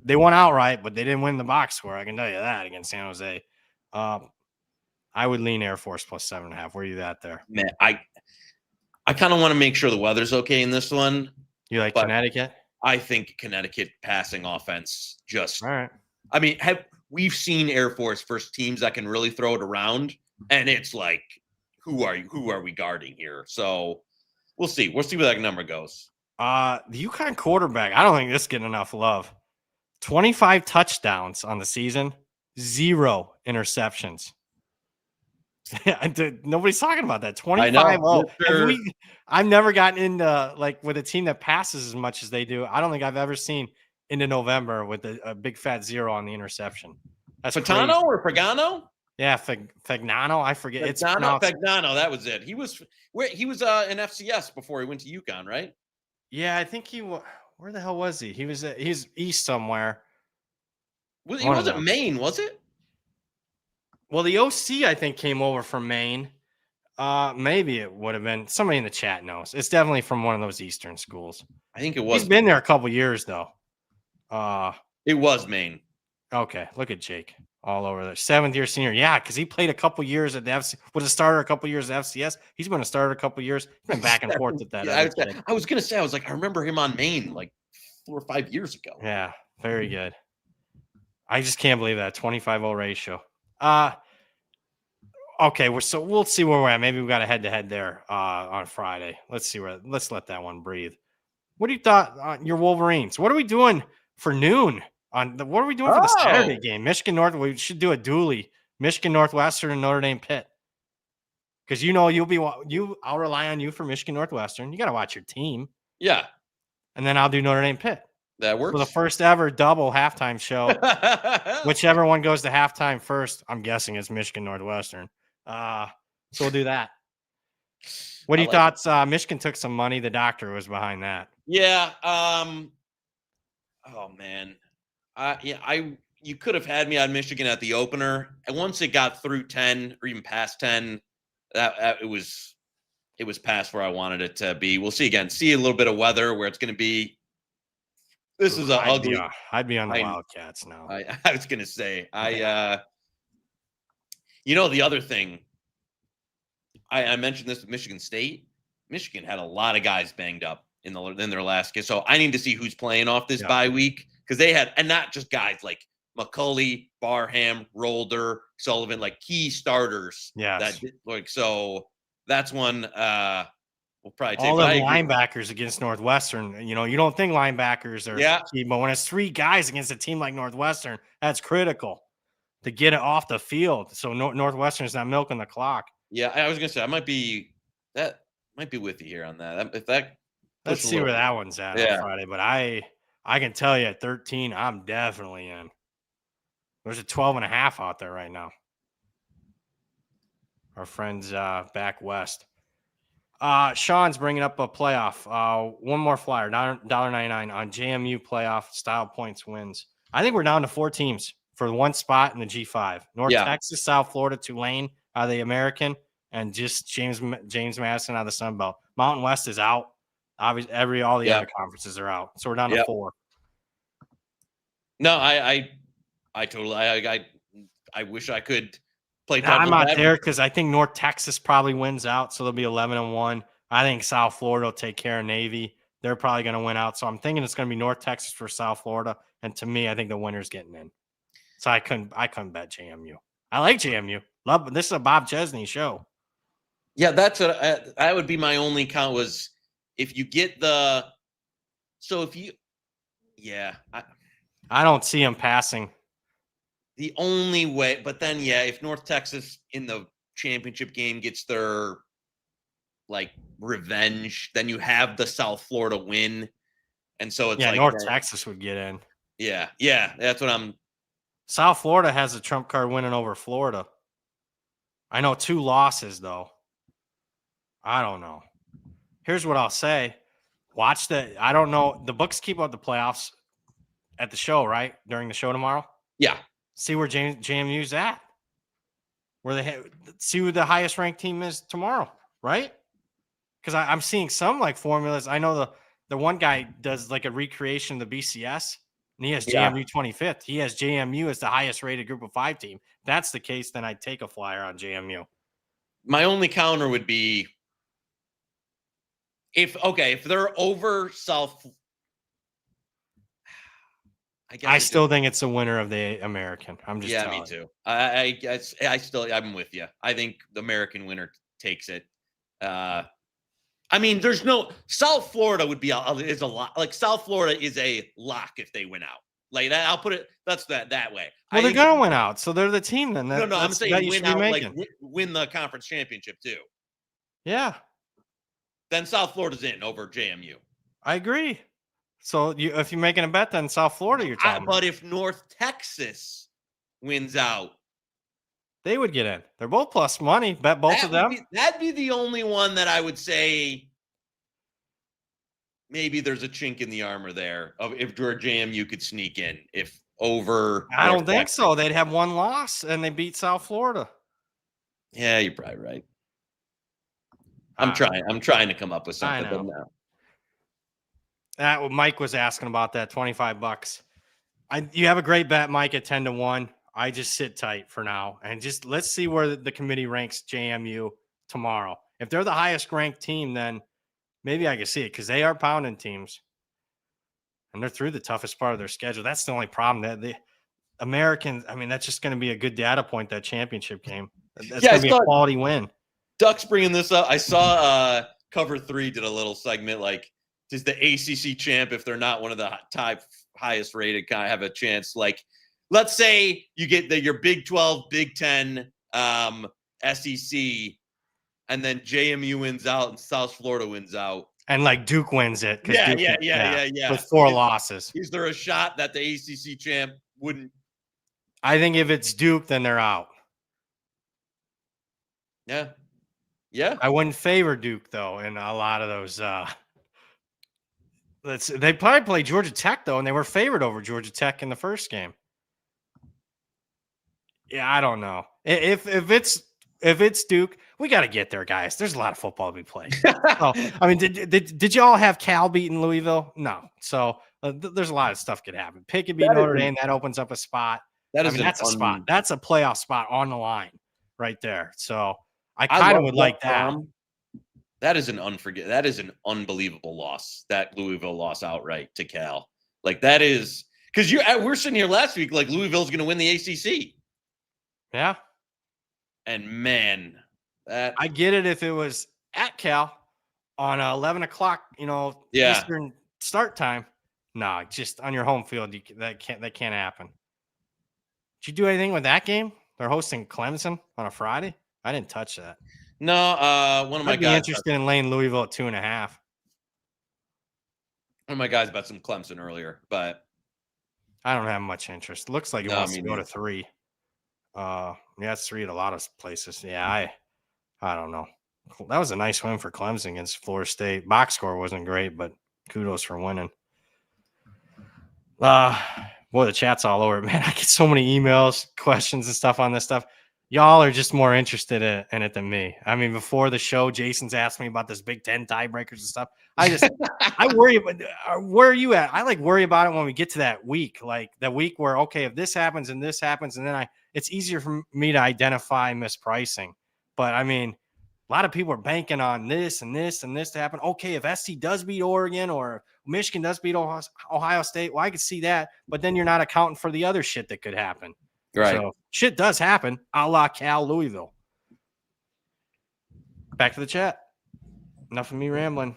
they won outright, but they didn't win the box score. I can tell you that against San Jose. I would lean Air Force plus 7.5. Where are you at there? Man, I kind of want to make sure the weather's okay in this one. You like Connecticut? I think Connecticut passing offense just. All right. I mean, we've seen Air Force first teams that can really throw it around, and it's like, who are we guarding here? So we'll see. We'll see where that number goes. The UConn quarterback, I don't think this is getting enough love. 25 touchdowns on the season, 0 interceptions. Nobody's talking about that. I know. 25-0. Mr. I've never gotten into like with a team that passes as much as they do. I don't think I've ever seen into November with a big fat 0 on the interception. That's crazy. Fatano or Pagano? Yeah, Fagnano. I forget. It's pronounced. Fagnano, that was it. He was in FCS before he went to UConn, right? Yeah, I think where the hell was he? He's east somewhere. He wasn't Maine, was it? Well, the OC I think came over from Maine. Maybe it would have been. Somebody in the chat knows. It's definitely from one of those Eastern schools. I think it was. He's been there a couple years though. It was Maine. Okay, look at Jake all over there. 7th-year senior. Yeah, because he played a couple years at the FC. Was a starter a couple years at FCS. He's been a starter a couple years. He's been back and forth at that. Yeah, I was gonna say, I remember him on Maine like 4 or 5 years ago. Yeah, very good. I just can't believe that 25-0 ratio. Okay, we'll see where we're at. Maybe we got a head-to-head there on Friday. Let's let that one breathe. What do you thought on your Wolverines? What are we doing for noon? What are we doing for the Saturday game? Michigan North. We should do a dually. Michigan Northwestern and Notre Dame Pitt. Because I'll rely on you for Michigan Northwestern. You got to watch your team. Yeah. And then I'll do Notre Dame Pitt. That works. For the first ever double halftime show. Whichever one goes to halftime first, I'm guessing it's Michigan Northwestern. So we'll do that. What are your thoughts? Michigan took some money. The doctor was behind that. Yeah. Oh man. You could have had me on Michigan at the opener, and once it got through 10 or even past 10, that it was past where I wanted it to be. We'll see again. See a little bit of weather where it's going to be. This is ugly. I'd be on the Wildcats now. I was going to say the other thing. I mentioned this with Michigan State. Michigan had a lot of guys banged up in their last game, so I need to see who's playing off this bye week. Because they had, and not just guys like McCulley, Barham, Rolder, Sullivan, like key starters. Yeah. So that's one we'll probably take. All the linebackers against Northwestern. You don't think linebackers are key, but when it's 3 guys against a team like Northwestern, that's critical to get it off the field. So Northwestern's not milking the clock. Yeah, I was gonna say I might be with you here on that. Let's see where that one's at on Friday, but I can tell you at 13, I'm definitely in. There's a 12.5 out there right now. Our friends back west. Sean's bringing up a playoff. One more flyer, $1.99 on JMU playoff style points wins. I think we're down to 4 teams for 1 spot in the G5. North Texas, South Florida, Tulane out of the American, and just James Madison out of the Sun Belt. Mountain West is out. Obviously, all the other conferences are out, so we're down to 4. No, I totally. I wish I could play. I'm not there because I think North Texas probably wins out, so they'll be 11-1. I think South Florida will take care of Navy. They're probably going to win out, so I'm thinking it's going to be North Texas for South Florida. And to me, I think the winner's getting in. So I couldn't bet JMU. I like JMU. This is a Bob Chesney show. Yeah, that would be my only count was. If you get I don't see him passing. The only way, but then if North Texas in the championship game gets their revenge, then you have the South Florida win, and so it's North Texas would get in. Yeah, that's what I'm. South Florida has a trump card winning over Florida. I know 2 losses though. I don't know. Here's what I'll say. I don't know. The books keep up the playoffs at the show, right? During the show tomorrow? Yeah. See where JMU's at. See who the highest ranked team is tomorrow, right? Because I'm seeing some formulas. I know the one guy does a recreation of the BCS, and he has JMU 25th. He has JMU as the highest rated group of 5 team. If that's the case, then I'd take a flyer on JMU. My only counter would be if they're over South, I still think it's the winner of the American. I'm just me too. I'm with you. I think the American winner takes it. There's no South Florida is a lot. South Florida is a lock if they win out. Like that, I'll put it. That's that way. Well, they're gonna win out, so they're the team then. No, I'm saying that you win should be out, making. like win the conference championship too. Yeah, Then South Florida's in over JMU. I agree. So if you're making a bet, then South Florida, you're telling me. But if North Texas wins out, they would get in. They're both plus money. Bet both of them. That'd be the only one that I would say maybe there's a chink in the armor there of if JMU could sneak in. If over, I don't think so. They'd have one loss and they beat South Florida. Yeah, you're probably right. I'm trying to come up with something. I know. Mike was asking about that $25. You have a great bet, Mike, at 10-1. I just sit tight for now and just let's see where the committee ranks JMU tomorrow. If they're the highest ranked team, then maybe I can see it because they are pounding teams and they're through the toughest part of their schedule. That's the only problem that the Americans. I mean, that's just going to be a good data point. That championship game. That's going to be a quality win. Ducks bringing this up. I saw Cover 3 did a little segment like, does the ACC champ, if they're not one of the top highest rated, kind of have a chance? Like, let's say you get your Big 12, Big 10, SEC, and then JMU wins out and South Florida wins out. And like Duke wins it. Yeah. With 4 losses. Is there a shot that the ACC champ wouldn't? I think if it's Duke, then they're out. Yeah. I wouldn't favor Duke, though, in a lot of those. They probably played Georgia Tech, though, and they were favored over Georgia Tech in the first game. Yeah, I don't know. If it's Duke, we got to get there, guys. There's a lot of football to be played. I mean, did you all have Cal beating Louisville? No. So there's a lot of stuff could happen. Pitt could beat Notre Dame. That opens up a spot. That's a spot. That's a playoff spot on the line right there. So I kind of would like that. That is an unbelievable loss. That Louisville loss outright to Cal. Like that is because we're sitting here last week like Louisville's going to win the ACC. Yeah. And man, I get it if it was at Cal on 11 o'clock, Eastern start time. No, just on your home field, that can't happen. Did you do anything with that game? They're hosting Clemson on a Friday. I didn't touch that. No, one of my guys. I'd be interested in laying Louisville at 2.5. One of my guys bet some Clemson earlier, but I don't have much interest. Looks like it wants to go to 3. It's 3 at a lot of places. Yeah, I don't know. That was a nice win for Clemson against Florida State. Box score wasn't great, but kudos for winning. Boy, the chat's all over it, man. I get so many emails, questions, and stuff on this stuff. Y'all are just more interested in it than me. I mean, before the show, Jason's asked me about this Big Ten tiebreakers and stuff. I worry about where are you at? I worry about it when we get to that week, like the week where, okay, if this happens and this happens, and then it's easier for me to identify mispricing. But I mean, a lot of people are banking on this and this and this to happen. Okay, if SC does beat Oregon or Michigan does beat Ohio State, well, I could see that. But then you're not accounting for the other shit that could happen. Right. So shit does happen, a la Cal Louisville. Back to the chat. Enough of me rambling.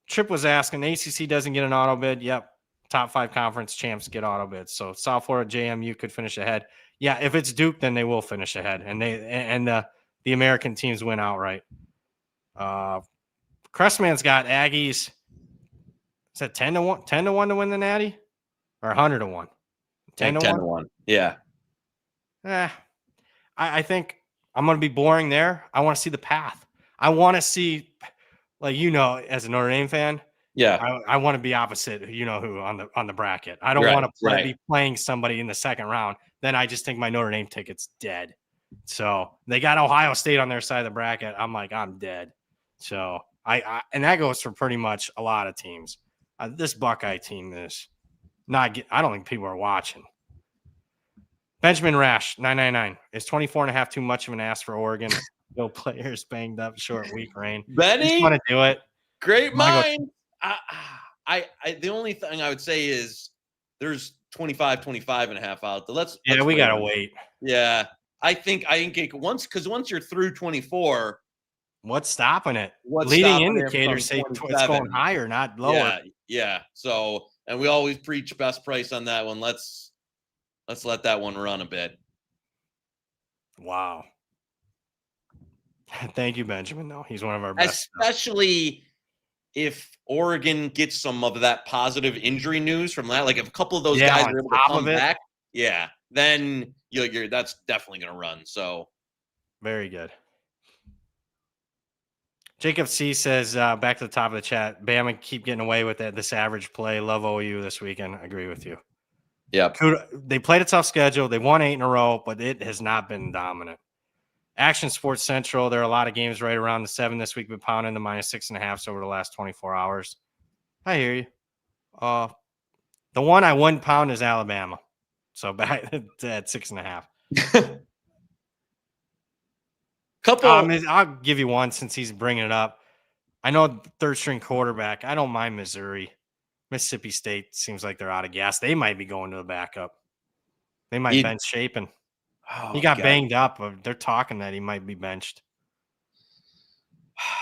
Trip was asking, ACC doesn't get an auto bid. Yep. Top 5 conference champs get auto bids. So South Florida JMU could finish ahead. Yeah, if it's Duke, then they will finish ahead. And the American teams win outright. Crestman's got Aggies. Is that 10-1? 10-1 to win the Natty? Or 100-1? 10-1. Yeah. I think I'm going to be boring there. I want to see the path. I want to see, as a Notre Dame fan, I want to be opposite, who on the bracket. I don't want to be playing somebody in the second round. Then I just think my Notre Dame ticket's dead. So they got Ohio State on their side of the bracket. I'm like, I'm dead. So and that goes for pretty much a lot of teams. This Buckeye team is not. I don't think people are watching. Benjamin Rash 999 is 24.5 too much of an ask for Oregon. No players banged up, short week rain. Benny, want to do it? Great mind. The only thing I would say is there's 25.5 out there. We gotta wait. Yeah, I think once you're through 24, what's stopping it? Leading indicators say it's going higher, not lower. Yeah. So And we always preach best price on that one. Let's let that one run a bit. Wow. Thank you, Benjamin. No, he's one of our best. Especially if Oregon gets some of that positive injury news from that. Like if a couple of those guys are able to come back, then that's definitely going to run. So very good. Jacob C says, back to the top of the chat, Bama keep getting away with it. This average play. Love OU this weekend. I agree with you. Yeah. They played a tough schedule. They won 8 in a row, but it has not been dominant. Action Sports Central, there are a lot of games right around the 7 this week, but pounding the -6.5 over the last 24 hours. I hear you. The one I wouldn't pound is Alabama. So back at 6.5. I'll give you one since he's bringing it up. I know third string quarterback. I don't mind Missouri. Mississippi State seems like they're out of gas. They might be going to the backup. They might bench Shapen. He got banged up. They're talking that he might be benched.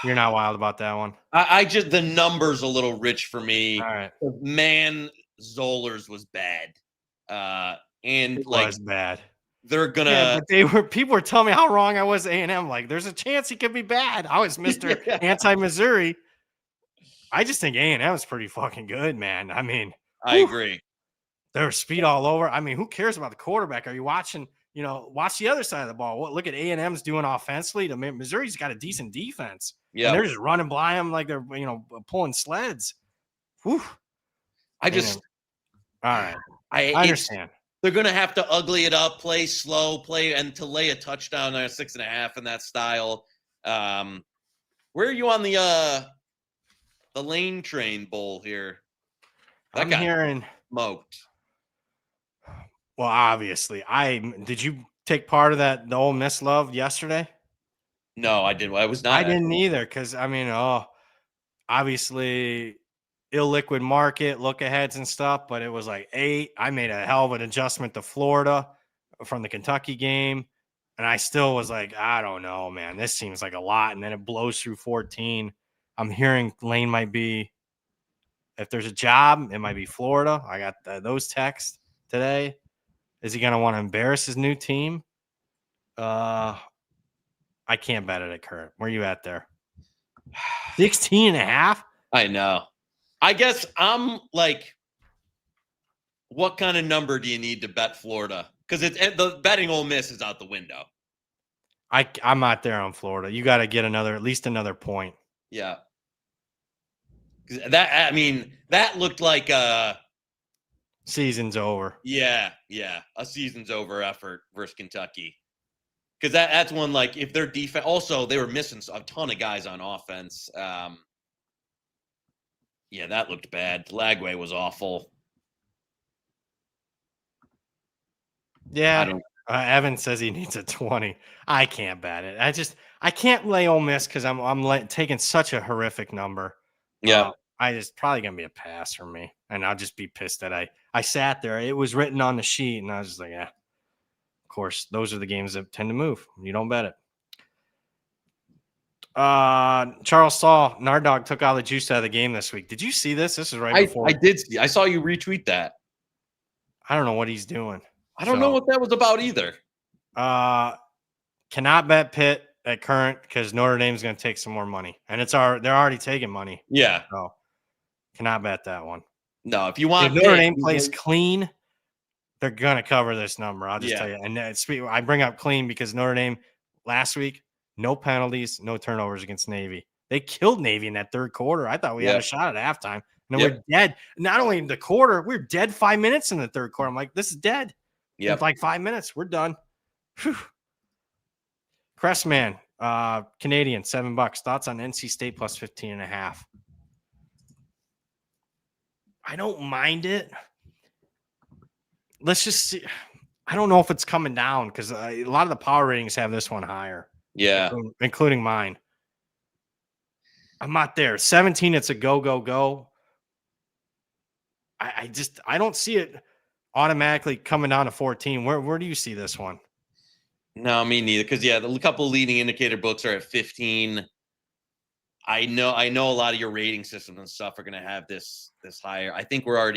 You're not wild about that one. I just the numbers a little rich for me. All right, man, Zollers was bad, and it like was bad. They're gonna. Yeah, but people were telling me how wrong I was. A&M, like, there's a chance he could be bad. I was Mr. Anti-Missouri. I just think A&M is pretty fucking good, man. I mean, I agree. There's speed all over. I mean, who cares about the quarterback? Are you watching? Watch the other side of the ball. Look at A&M's doing offensively. Missouri's got a decent defense. Yeah, they're just running by them like they're pulling sleds. Whew. All right. I understand. They're going to have to ugly it up, play slow, and to lay a touchdown on 6.5 in that style. Where are you on the Lane Train Bowl here? I'm hearing smoked. Well, obviously, did you take part of the Ole Miss love yesterday? No, I didn't. I was not. I didn't either because obviously illiquid market, look aheads and stuff, but it was like 8. I made a hell of an adjustment to Florida from the Kentucky game, and I still was like, I don't know, man. This seems like a lot, and then it blows through 14. I'm hearing Lane might be, if there's a job, it might be Florida. I got those texts today. Is he going to want to embarrass his new team? I can't bet it at current. Where are you at there? 16.5? I know. I guess I'm like, what kind of number do you need to bet Florida? Because the betting Ole Miss is out the window. I'm not there on Florida. You got to get at least another point. Yeah. That looked like season's over. Yeah, a season's over effort versus Kentucky. Because that's one, like, if their defense, also they were missing a ton of guys on offense. Yeah, that looked bad. Lagway was awful. Yeah, Evan says he needs a 20. I can't bet it. I can't lay Ole Miss because I'm taking such a horrific number. Yeah. It's probably gonna be a pass for me, and I'll just be pissed that I sat there. It was written on the sheet, and I was just like, yeah. Of course, those are the games that tend to move. You don't bet it. Charles Saul, Nardog took all the juice out of the game this week. Did you see this? This is right before. I did see. I saw you retweet that. I don't know what he's doing. I don't know what that was about either. Cannot bet Pitt at current because Notre Dame's going to take some more money, and they're already taking money. Yeah. So cannot bet that one. No, if Notre Dame plays clean, they're going to cover this number. I'll just tell you. And I bring up clean because Notre Dame last week, no penalties, no turnovers against Navy. They killed Navy in that third quarter. I thought we had a shot at halftime. And we're dead. Not only in the quarter, we're dead 5 minutes in the third quarter. I'm like, this is dead. Yeah. Like 5 minutes. We're done. Whew. Crestman, Canadian, $7. Thoughts on NC State plus 15.5? I don't mind it. Let's just see. I don't know if it's coming down because a lot of the power ratings have this one higher. Yeah. Including mine. I'm not there. 17, it's a go. I don't see it automatically coming down to 14. Where do you see this one? No, me neither. Because a couple leading indicator books are at 15. I know a lot of your rating systems and stuff are going to have this higher. I think we're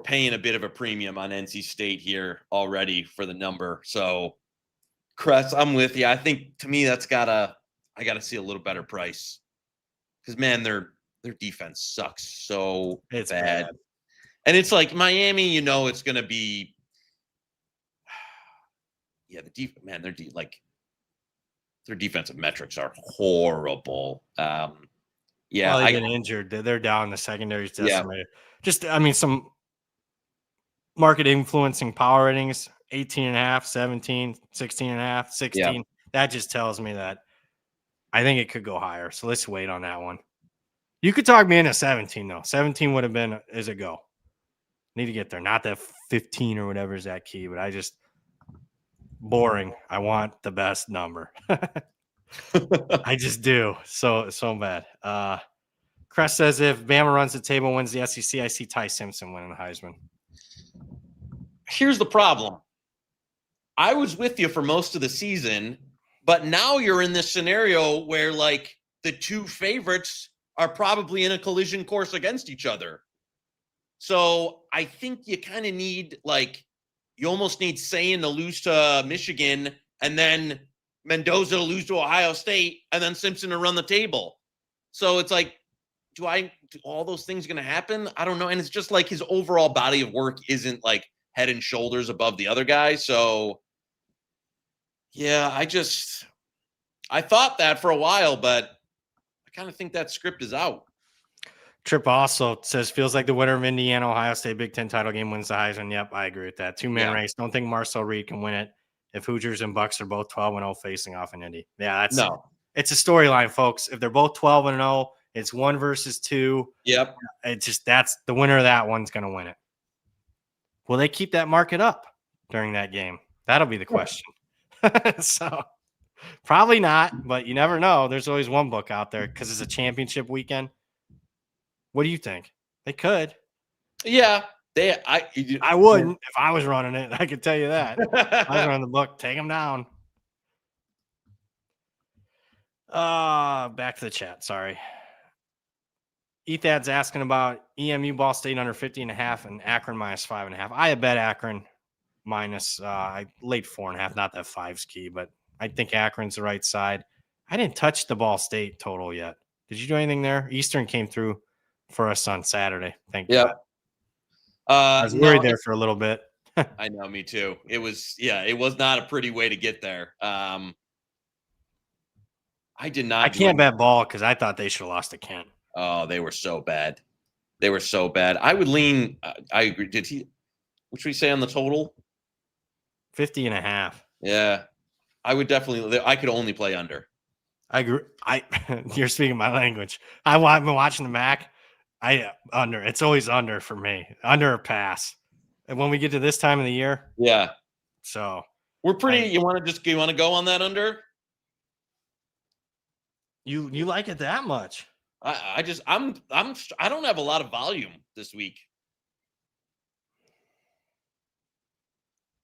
paying a bit of a premium on NC State here already for the number. So, Cress, I'm with you. I think to me I gotta see a little better price because man, their defense sucks so It's bad. bad. And it's like Miami, it's going to be, yeah, their defensive metrics are horrible. Well, they've been injured. They're down. The secondary's decimated. Just, some market influencing power ratings, 18.5, 17, 16.5, 16. That just tells me that I think it could go higher. So let's wait on that one. You could talk me into 17, though. 17 would have been as a go. Need to get there. Not that 15 or whatever is that key, but boring. I want the best number. I just do. So bad. Crest says if Bama runs the table and wins the SEC, I see Ty Simpson winning the Heisman. Here's the problem. I was with you for most of the season, but now you're in this scenario where like the two favorites are probably in a collision course against each other. So I think you kind of need you almost need Sayin to lose to Michigan and then Mendoza to lose to Ohio State and then Simpson to run the table. So it's like, do all those things going to happen? I don't know. And it's just like his overall body of work isn't like head and shoulders above the other guy. So yeah, I thought that for a while, but I kind of think that script is out. Trip also says, feels like the winner of Indiana, Ohio State Big Ten title game wins the Heisman. Yep, I agree with that. Two-man race. Don't think Marcel Reed can win it if Hoosiers and Bucks are both 12-0 facing off in Indy. Yeah, it's a storyline, folks. If they're both 12-0, it's 1 versus 2. Yep. That's the winner of that one's going to win it. Will they keep that market up during that game? That'll be the question. So probably not, but you never know. There's always one book out there because it's a championship weekend. What do you think? They could. Yeah. I wouldn't if I was running it. I could tell you that. If I was running the book. Take them down. Back to the chat. Sorry. Ethad's asking about EMU Ball State under 50.5 and Akron minus 5.5. I had bet Akron minus I laid 4.5. Not that 5's key, but I think Akron's the right side. I didn't touch the Ball State total yet. Did you do anything there? Eastern came through for us on Saturday. Thank you. I was worried there for a little bit. I know, me too. It was not a pretty way to get there. I did not. I can't bet ball because I thought they should have lost to Kent. Oh, they were so bad. I would lean. I agree. What should we say on the total? 50.5. Yeah, I would definitely. I could only play under. I agree. You're speaking my language. I've been watching the MAC. Under. It's always under for me. Under or pass. And when we get to this time of the year, yeah. So we're pretty. You want to go on that under? You like it that much? I don't have a lot of volume this week.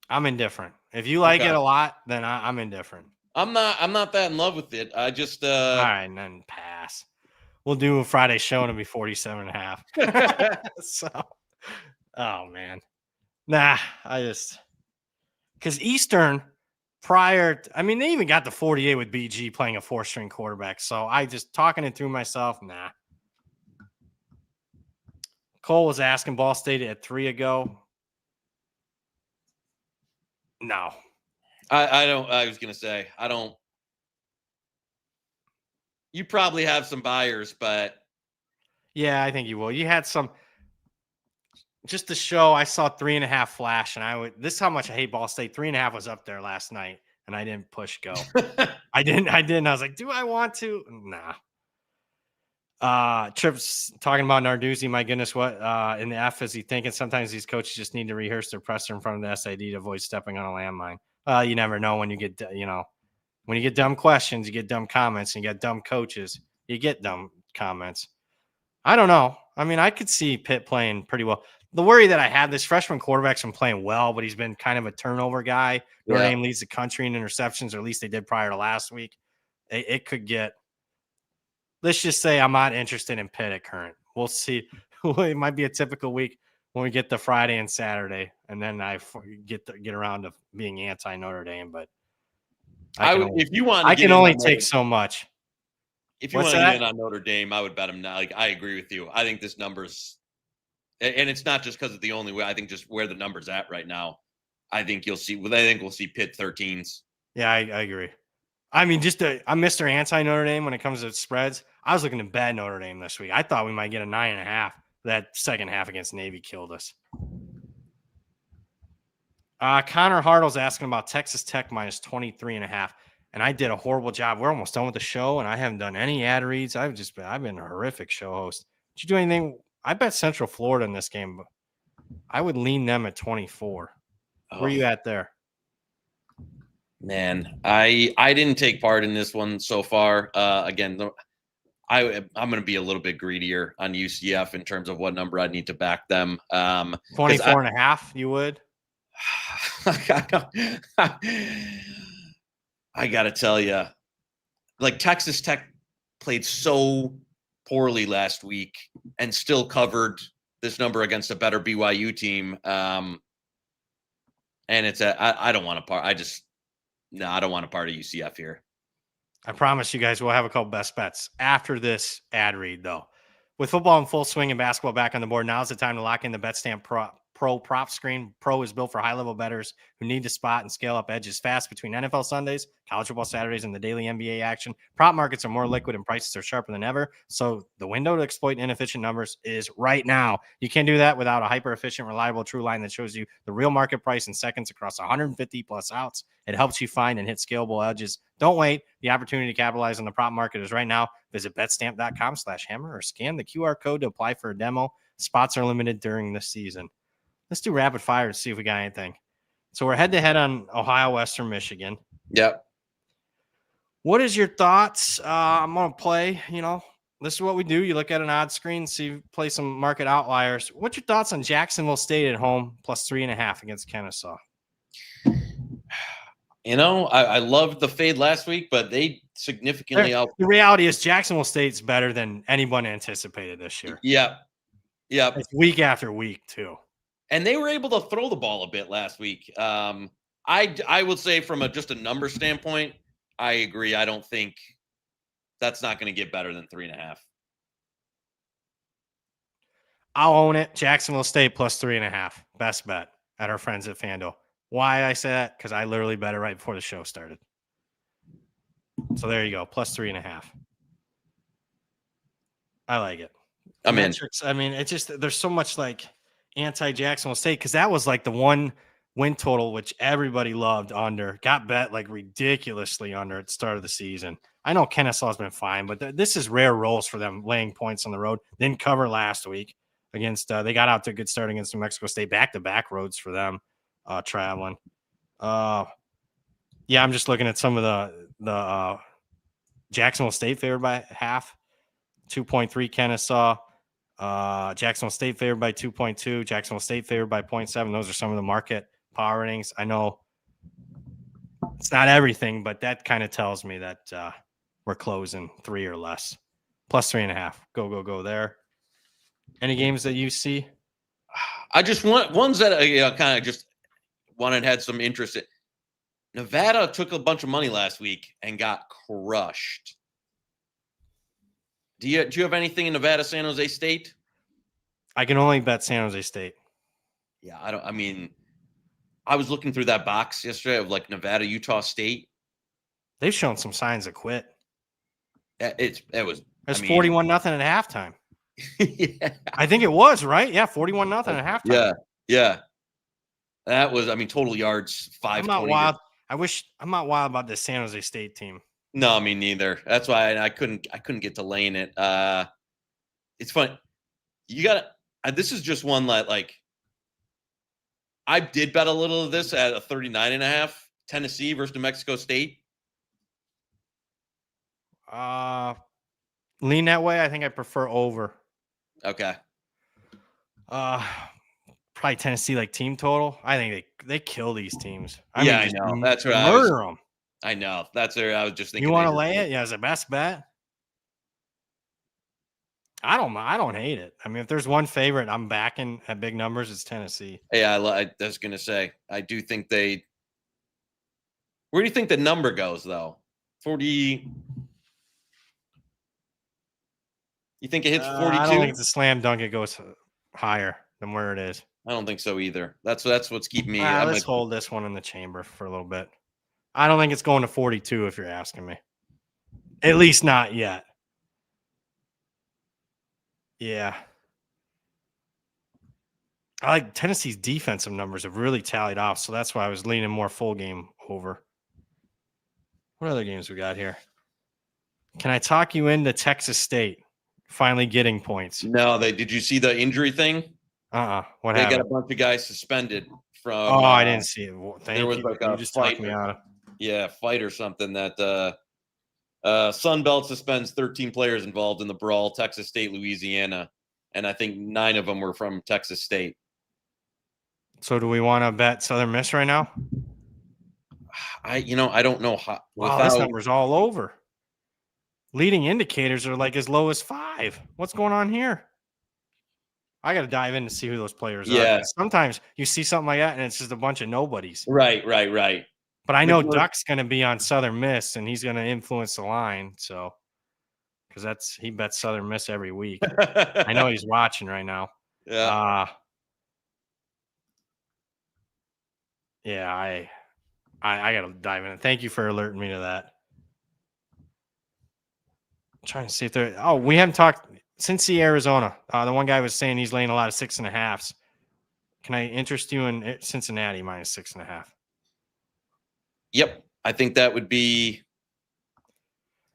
I'm indifferent. If you like it a lot, then I'm indifferent. I'm not that in love with it. I just all right, and then pass. We'll do a Friday show and it'll be 47.5. So, oh man. Nah, because Eastern they even got the 48 with BG playing a 4-string quarterback. So I just talking it through myself. Nah. Cole was asking Ball State at 3 ago. No. I don't. I was going to say, I don't. You probably have some buyers, but. Yeah, I think you will. You had some. Just to show, I saw 3.5 flash, and this is how much I hate Ball State. 3.5 was up there last night, and I didn't push go. I didn't. I was like, do I want to? Nah. Trips talking about Narduzzi. My goodness, what in the F is he thinking? Sometimes these coaches just need to rehearse their presser in front of the SID to avoid stepping on a landmine. You never know when you get, when you get dumb questions, you get dumb comments, and you get dumb coaches, you get dumb comments. I don't know. I could see Pitt playing pretty well. The worry that I have, this freshman quarterback's been playing well, but he's been kind of a turnover guy. Notre Dame leads the country in interceptions, or at least they did prior to last week. It could get let's just say I'm not interested in Pitt at current. We'll see. It might be a typical week when we get to Friday and Saturday, and then I get around to being anti Notre Dame. But If you want to I get can in only on take Notre, so much. if you What's want to get that? in on Notre Dame, I would bet them now. Like, I agree with you. I think this number's, and it's not just because of the only way. I think just where the number's at right now. I think you'll see. Well, I think we'll see Pitt 13s. Yeah, I agree. I mean, I'm Mr. Anti Notre Dame when it comes to spreads. I was looking to bet Notre Dame this week. I thought we might get a 9.5. That second half against Navy killed us. Connor Hartle's asking about Texas Tech minus 23.5. And I did a horrible job. We're almost done with the show, and I haven't done any ad reads. I've been a horrific show host. Did you do anything? I bet Central Florida in this game, but I would lean them at 24. Where are you at there? Man, I didn't take part in this one so far. Again, I'm going to be a little bit greedier on UCF in terms of what number I need to back them. 24.5, you would? I got to tell you, like Texas Tech played so poorly last week and still covered this number against a better BYU team. And I don't want to part. I don't want to part of UCF here. I promise you guys we'll have a couple best bets after this ad read, though. With football in full swing and basketball back on the board, now's the time to lock in the BetStamp Pro prop screen. Pro is built for high-level bettors who need to spot and scale up edges fast between NFL Sundays, college football Saturdays, and the daily NBA action. Prop markets are more liquid and prices are sharper than ever, so the window to exploit inefficient numbers is right now. You can't do that without a hyper-efficient, reliable true line that shows you the real market price in seconds across 150-plus outs. It helps you find and hit scalable edges. Don't wait. The opportunity to capitalize on the prop market is right now. Visit betstamp.com/hammer or scan the QR code to apply for a demo. Spots are limited during this season. Let's do rapid fire to see if we got anything. So we're head-to-head on Ohio, Western Michigan. Yep. What is your thoughts? I'm going to play, this is what we do. You look at an odd screen, play some market outliers. What's your thoughts on Jacksonville State at home plus 3.5 against Kennesaw? I loved the fade last week, but they significantly out. The reality is Jacksonville State's better than anyone anticipated this year. Yep. It's week after week, too. And they were able to throw the ball a bit last week. I would say from just a number standpoint, I agree. I don't think that's not going to get better than 3.5. I'll own it. Jacksonville State plus 3.5. Best bet at our friends at FanDuel. Why I say that? Because I literally bet it right before the show started. So there you go. Plus 3.5. I like it. I'm in. Metrics, I mean, it's just there's so much like anti-Jacksonville State because that was like the one win total which everybody loved under. Got bet like ridiculously under at the start of the season. I know Kennesaw's been fine, but this is rare rolls for them laying points on the road. Didn't cover last week against they got out to a good start against New Mexico State. Back-to-back roads for them traveling. Yeah, I'm just looking at some of the Jacksonville State favored by half. 2.3 Kennesaw. Jacksonville State favored by 2.2. Jacksonville State favored by 0.7. Those are some of the market power ratings. I know it's not everything, but that kind of tells me that we're closing 3 or less. Plus 3.5. Go there. Any games that you see? I just want ones that kind of just wanted had some interest in. Nevada took a bunch of money last week and got crushed. Do you have anything in Nevada, San Jose State? I can only bet San Jose State. Yeah, I was looking through that box yesterday of like Nevada, Utah State. They've shown some signs of quit. It's 41-0 at halftime. Yeah. I think it was, right? Yeah, 41-0 at halftime. Yeah. That was, total yards 520. I'm not wild. I'm not wild about this San Jose State team. No, me neither. That's why I couldn't get to laying it. It's fun. You got to. This is just one that I did bet a little of this at a 39.5. Tennessee versus New Mexico State. Lean that way. I think I prefer over. Okay. Probably Tennessee team total. I think they kill these teams. I know. That's right. Murder them. I know. That's where I was just thinking. You want to lay it? Yeah, as a best bet. I don't hate it. I mean, if there's one favorite I'm backing at big numbers, it's Tennessee. Yeah, I was going to say, I do think they. Where do you think the number goes, though? 40. You think it hits 42? I don't think it's a slam dunk. It goes higher than where it is. I don't think so either. That's what's keeping me. Let's hold this one in the chamber for a little bit. I don't think it's going to 42 if you're asking me. At least not yet. Yeah. I like Tennessee's defensive numbers have really tallied off, so that's why I was leaning more full game over. What other games we got here? Can I talk you into Texas State finally getting points? No, did you see the injury thing? What they happened? got a bunch of guys suspended from. Oh, I didn't see it. Well, thank there was you. like You a just fight. talked me out. Yeah, fight or something that Sun Belt suspends 13 players involved in the brawl. Texas State, Louisiana, and I think 9 of them were from Texas State. So, do we want to bet Southern Miss right now? I don't know how. Wow, this number's all over. Leading indicators are like as low as 5. What's going on here? I got to dive in to see who those players are. Yeah. Sometimes you see something like that, and it's just a bunch of nobodies. Right. But I know Duck's going to be on Southern Miss, and he's going to influence the line. So, because he bets Southern Miss every week. I know he's watching right now. Yeah. Yeah, I got to dive in. Thank you for alerting me to that. I'm trying to see if there. Oh, we haven't talked Cincy, Arizona. The one guy was saying he's laying a lot of 6.5s. Can I interest you in Cincinnati minus 6.5? Yep, I think that would be.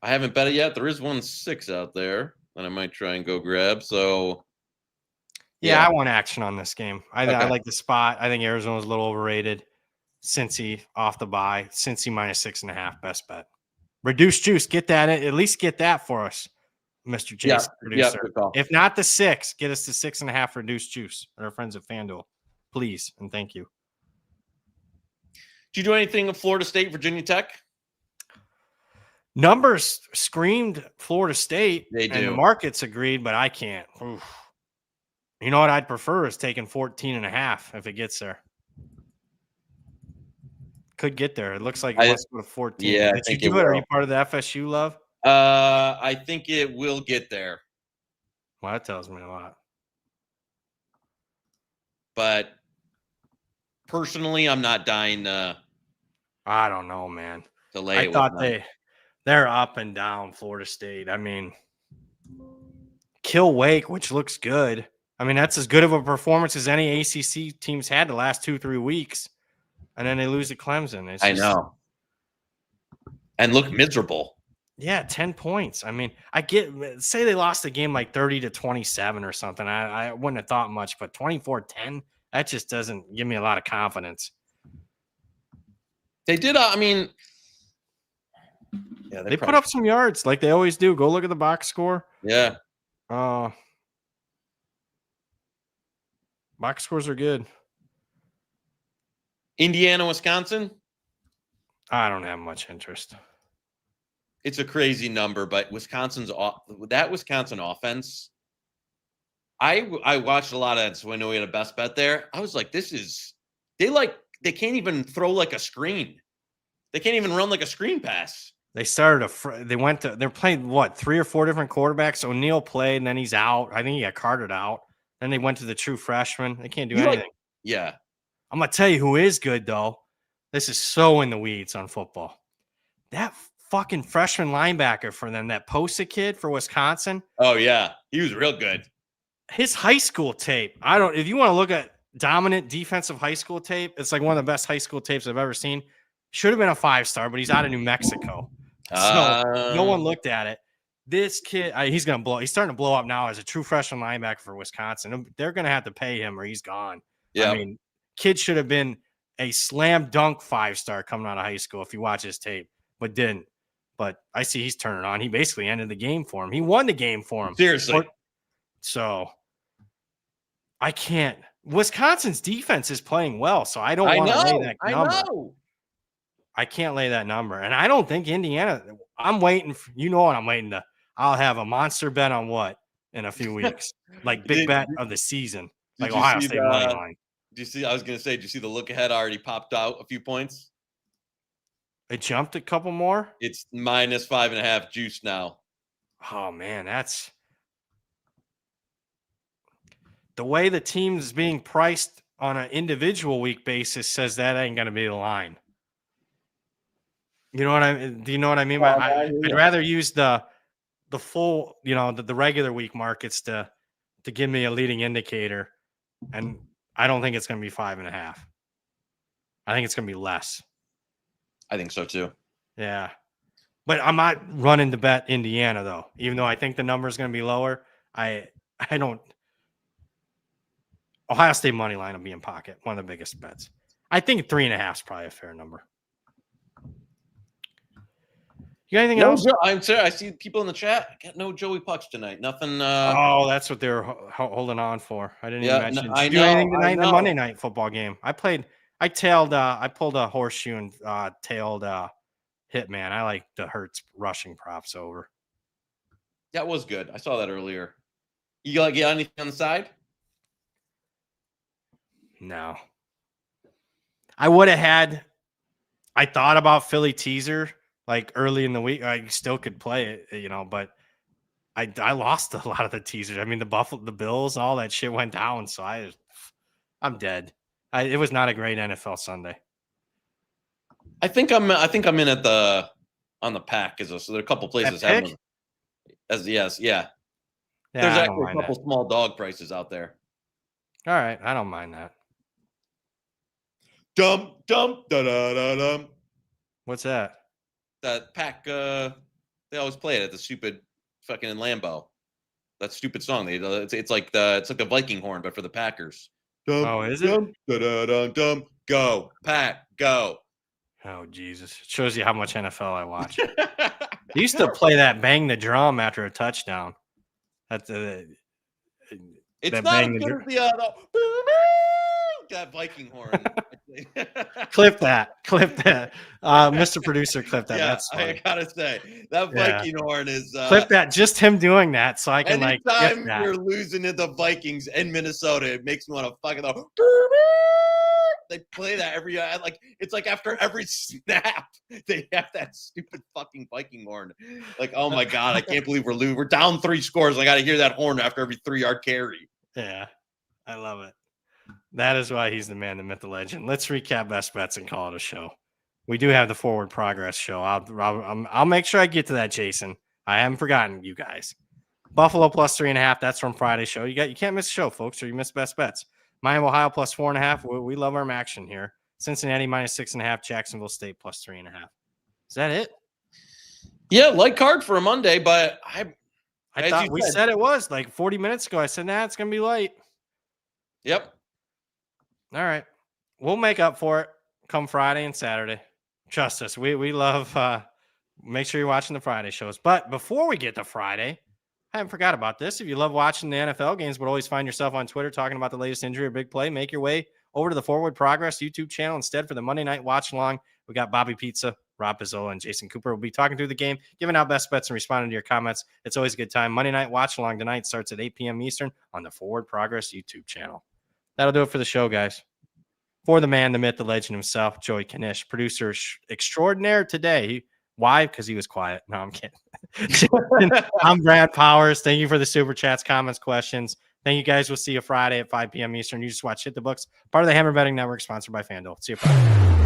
I haven't bet it yet. There is 1-6 out there that I might try and go grab. So. Yeah, I want action on this game. I like the spot. I think Arizona's a little overrated. Cincy off the bye. Cincy minus 6.5. Best bet. Reduced juice. Get that. At least get that for us, Mr. Jason, producer. If not the 6, get us the 6.5 reduced juice. Our friends at FanDuel, please and thank you. Did you do anything of Florida State, Virginia Tech? Numbers screamed Florida State. They do. And the markets agreed, but I can't. Oof. You know what I'd prefer is taking 14.5 if it gets there. Could get there. It looks like it wants to go to 14. Yeah, Did you do it? Are you part of the FSU love? I think it will get there. Well, that tells me a lot. But personally, I'm not dying. I don't know, man. To lay I thought they're up and down. Florida State. I mean, kill Wake, which looks good. I mean, that's as good of a performance as any ACC team's had the last 2-3 weeks. And then they lose to Clemson. I know. And look miserable. Yeah, 10 points. I mean, say they lost the game like 30-27 or something. I wouldn't have thought much, but 24-10, that just doesn't give me a lot of confidence. They did. I mean, yeah, they put up some yards like they always do. Go look at the box score. Yeah. Box scores are good. Indiana, Wisconsin. I don't have much interest. It's a crazy number, but Wisconsin offense. I watched a lot of it, so I know we had a best bet there. I was like, they can't even throw like a screen. They can't even run like a screen pass. They started they're playing 3 or 4 different quarterbacks. O'Neal played and then he's out. I think he got carted out. Then they went to the true freshman. They can't do anything. Yeah. I'm going to tell you who is good, though. This is so in the weeds on football. That fucking freshman linebacker for them, that Posa kid for Wisconsin. Oh, yeah. He was real good. His high school tape. If you want to look at dominant defensive high school tape, it's like one of the best high school tapes I've ever seen. Should have been a 5-star, but he's out of New Mexico. So no one looked at it. This kid, he's going to blow. He's starting to blow up now as a true freshman linebacker for Wisconsin. They're going to have to pay him or he's gone. Yeah. I mean, kid should have been a slam dunk 5-star coming out of high school if you watch his tape, but didn't. But I see he's turning on. He basically ended the game for him. He won the game for him. Seriously. So I can't. Wisconsin's defense is playing well, so I don't want to lay that number. I know. I can't lay that number. And I don't think Indiana, I'm waiting. You know what I'm waiting to. I'll have a monster bet on what? in a few weeks. Like big bet of the season. Like you Ohio see State money line. Do you see? I was going to say, do you see the look ahead already popped out a few points? It jumped a couple more. It's -5.5 juice now. Oh man, that's the way the team's being priced on an individual week basis says that ain't gonna be the line. You know what I mean? Do you know what I mean? I'd rather use the full, the regular week markets to give me a leading indicator, and I don't think it's gonna be 5.5. I think it's gonna be less. I think so too. Yeah. But I'm not running to bet Indiana, though. Even though I think the number is going to be lower, I don't. Ohio State money line will be in pocket. One of the biggest bets. I think 3.5 is probably a fair number. You got anything else? I'm sorry. I see people in the chat. Got no Joey Pucks tonight. Nothing. Oh, that's what they're holding on for. I didn't even mention. Did you do anything tonight in the Monday night football game? I pulled a horseshoe and tailed Hitman. I like the Hurts rushing props over. That was good. I saw that earlier. You got anything on the side? No. I would have had. I thought about Philly teaser like early in the week. I still could play it, but I lost a lot of the teasers. I mean, the Bills, all that shit went down, so I'm dead. It was not a great NFL Sunday. I think I'm in on the pack so there are a couple places having yes, yeah. There's actually a couple small dog prices out there. All right, I don't mind that. Dum da da da dum. What's that? That pack. They always play it at the stupid fucking in Lambeau. That stupid song. It's like the Viking horn, but for the Packers. Dum, is it? Dum, da, da, dum, dum. Go Pack, go. Oh Jesus! It shows you how much NFL I watch. They used to play that bang the drum after a touchdown. It's not as good as that Viking horn. Clip that. Mr. Producer, clip that. Yeah, that's funny. I gotta say that Viking horn is clip that. Just him doing that, so I can anytime you're losing to the Vikings in Minnesota, it makes me want to fucking go. They play that every it's like after every snap they have that stupid fucking Viking horn. Like, oh my god, I can't believe we're losing. We're down 3 scores. I got to hear that horn after every 3-yard carry. Yeah, I love it. That is why he's the man, the myth, the legend. Let's recap best bets and call it a show. We do have the Forward Progress show. I'll make sure I get to that, Jason. I haven't forgotten you guys. Buffalo plus 3.5. That's from Friday's show. You can't miss a show, folks, or you miss best bets. Miami, Ohio plus 4.5. We love our action here. Cincinnati minus 6.5. Jacksonville State plus 3.5. Is that it? Yeah, light card for a Monday, but I thought we said it was like 40 minutes ago. I said, it's going to be light. Yep. All right. We'll make up for it come Friday and Saturday. Trust us. We love make sure you're watching the Friday shows. But before we get to Friday, I haven't forgot about this. If you love watching the NFL games, but always find yourself on Twitter talking about the latest injury or big play, make your way over to the Forward Progress YouTube channel instead for the Monday night watch along. We got Bobby Pizza, Rob Pizzola, and Jason Cooper. We'll be talking through the game, giving out best bets and responding to your comments. It's always a good time. Monday night watch along tonight starts at 8 p.m. Eastern on the Forward Progress YouTube channel. That'll do it for the show, guys. For the man, the myth, the legend himself, Joey Knish, producer extraordinaire today. Why? Because he was quiet. No, I'm kidding. I'm Brad Powers. Thank you for the super chats, comments, questions. Thank you, guys. We'll see you Friday at 5 p.m. Eastern. You just watch Hit the Books, part of the Hammer Betting Network, sponsored by FanDuel. See you Friday.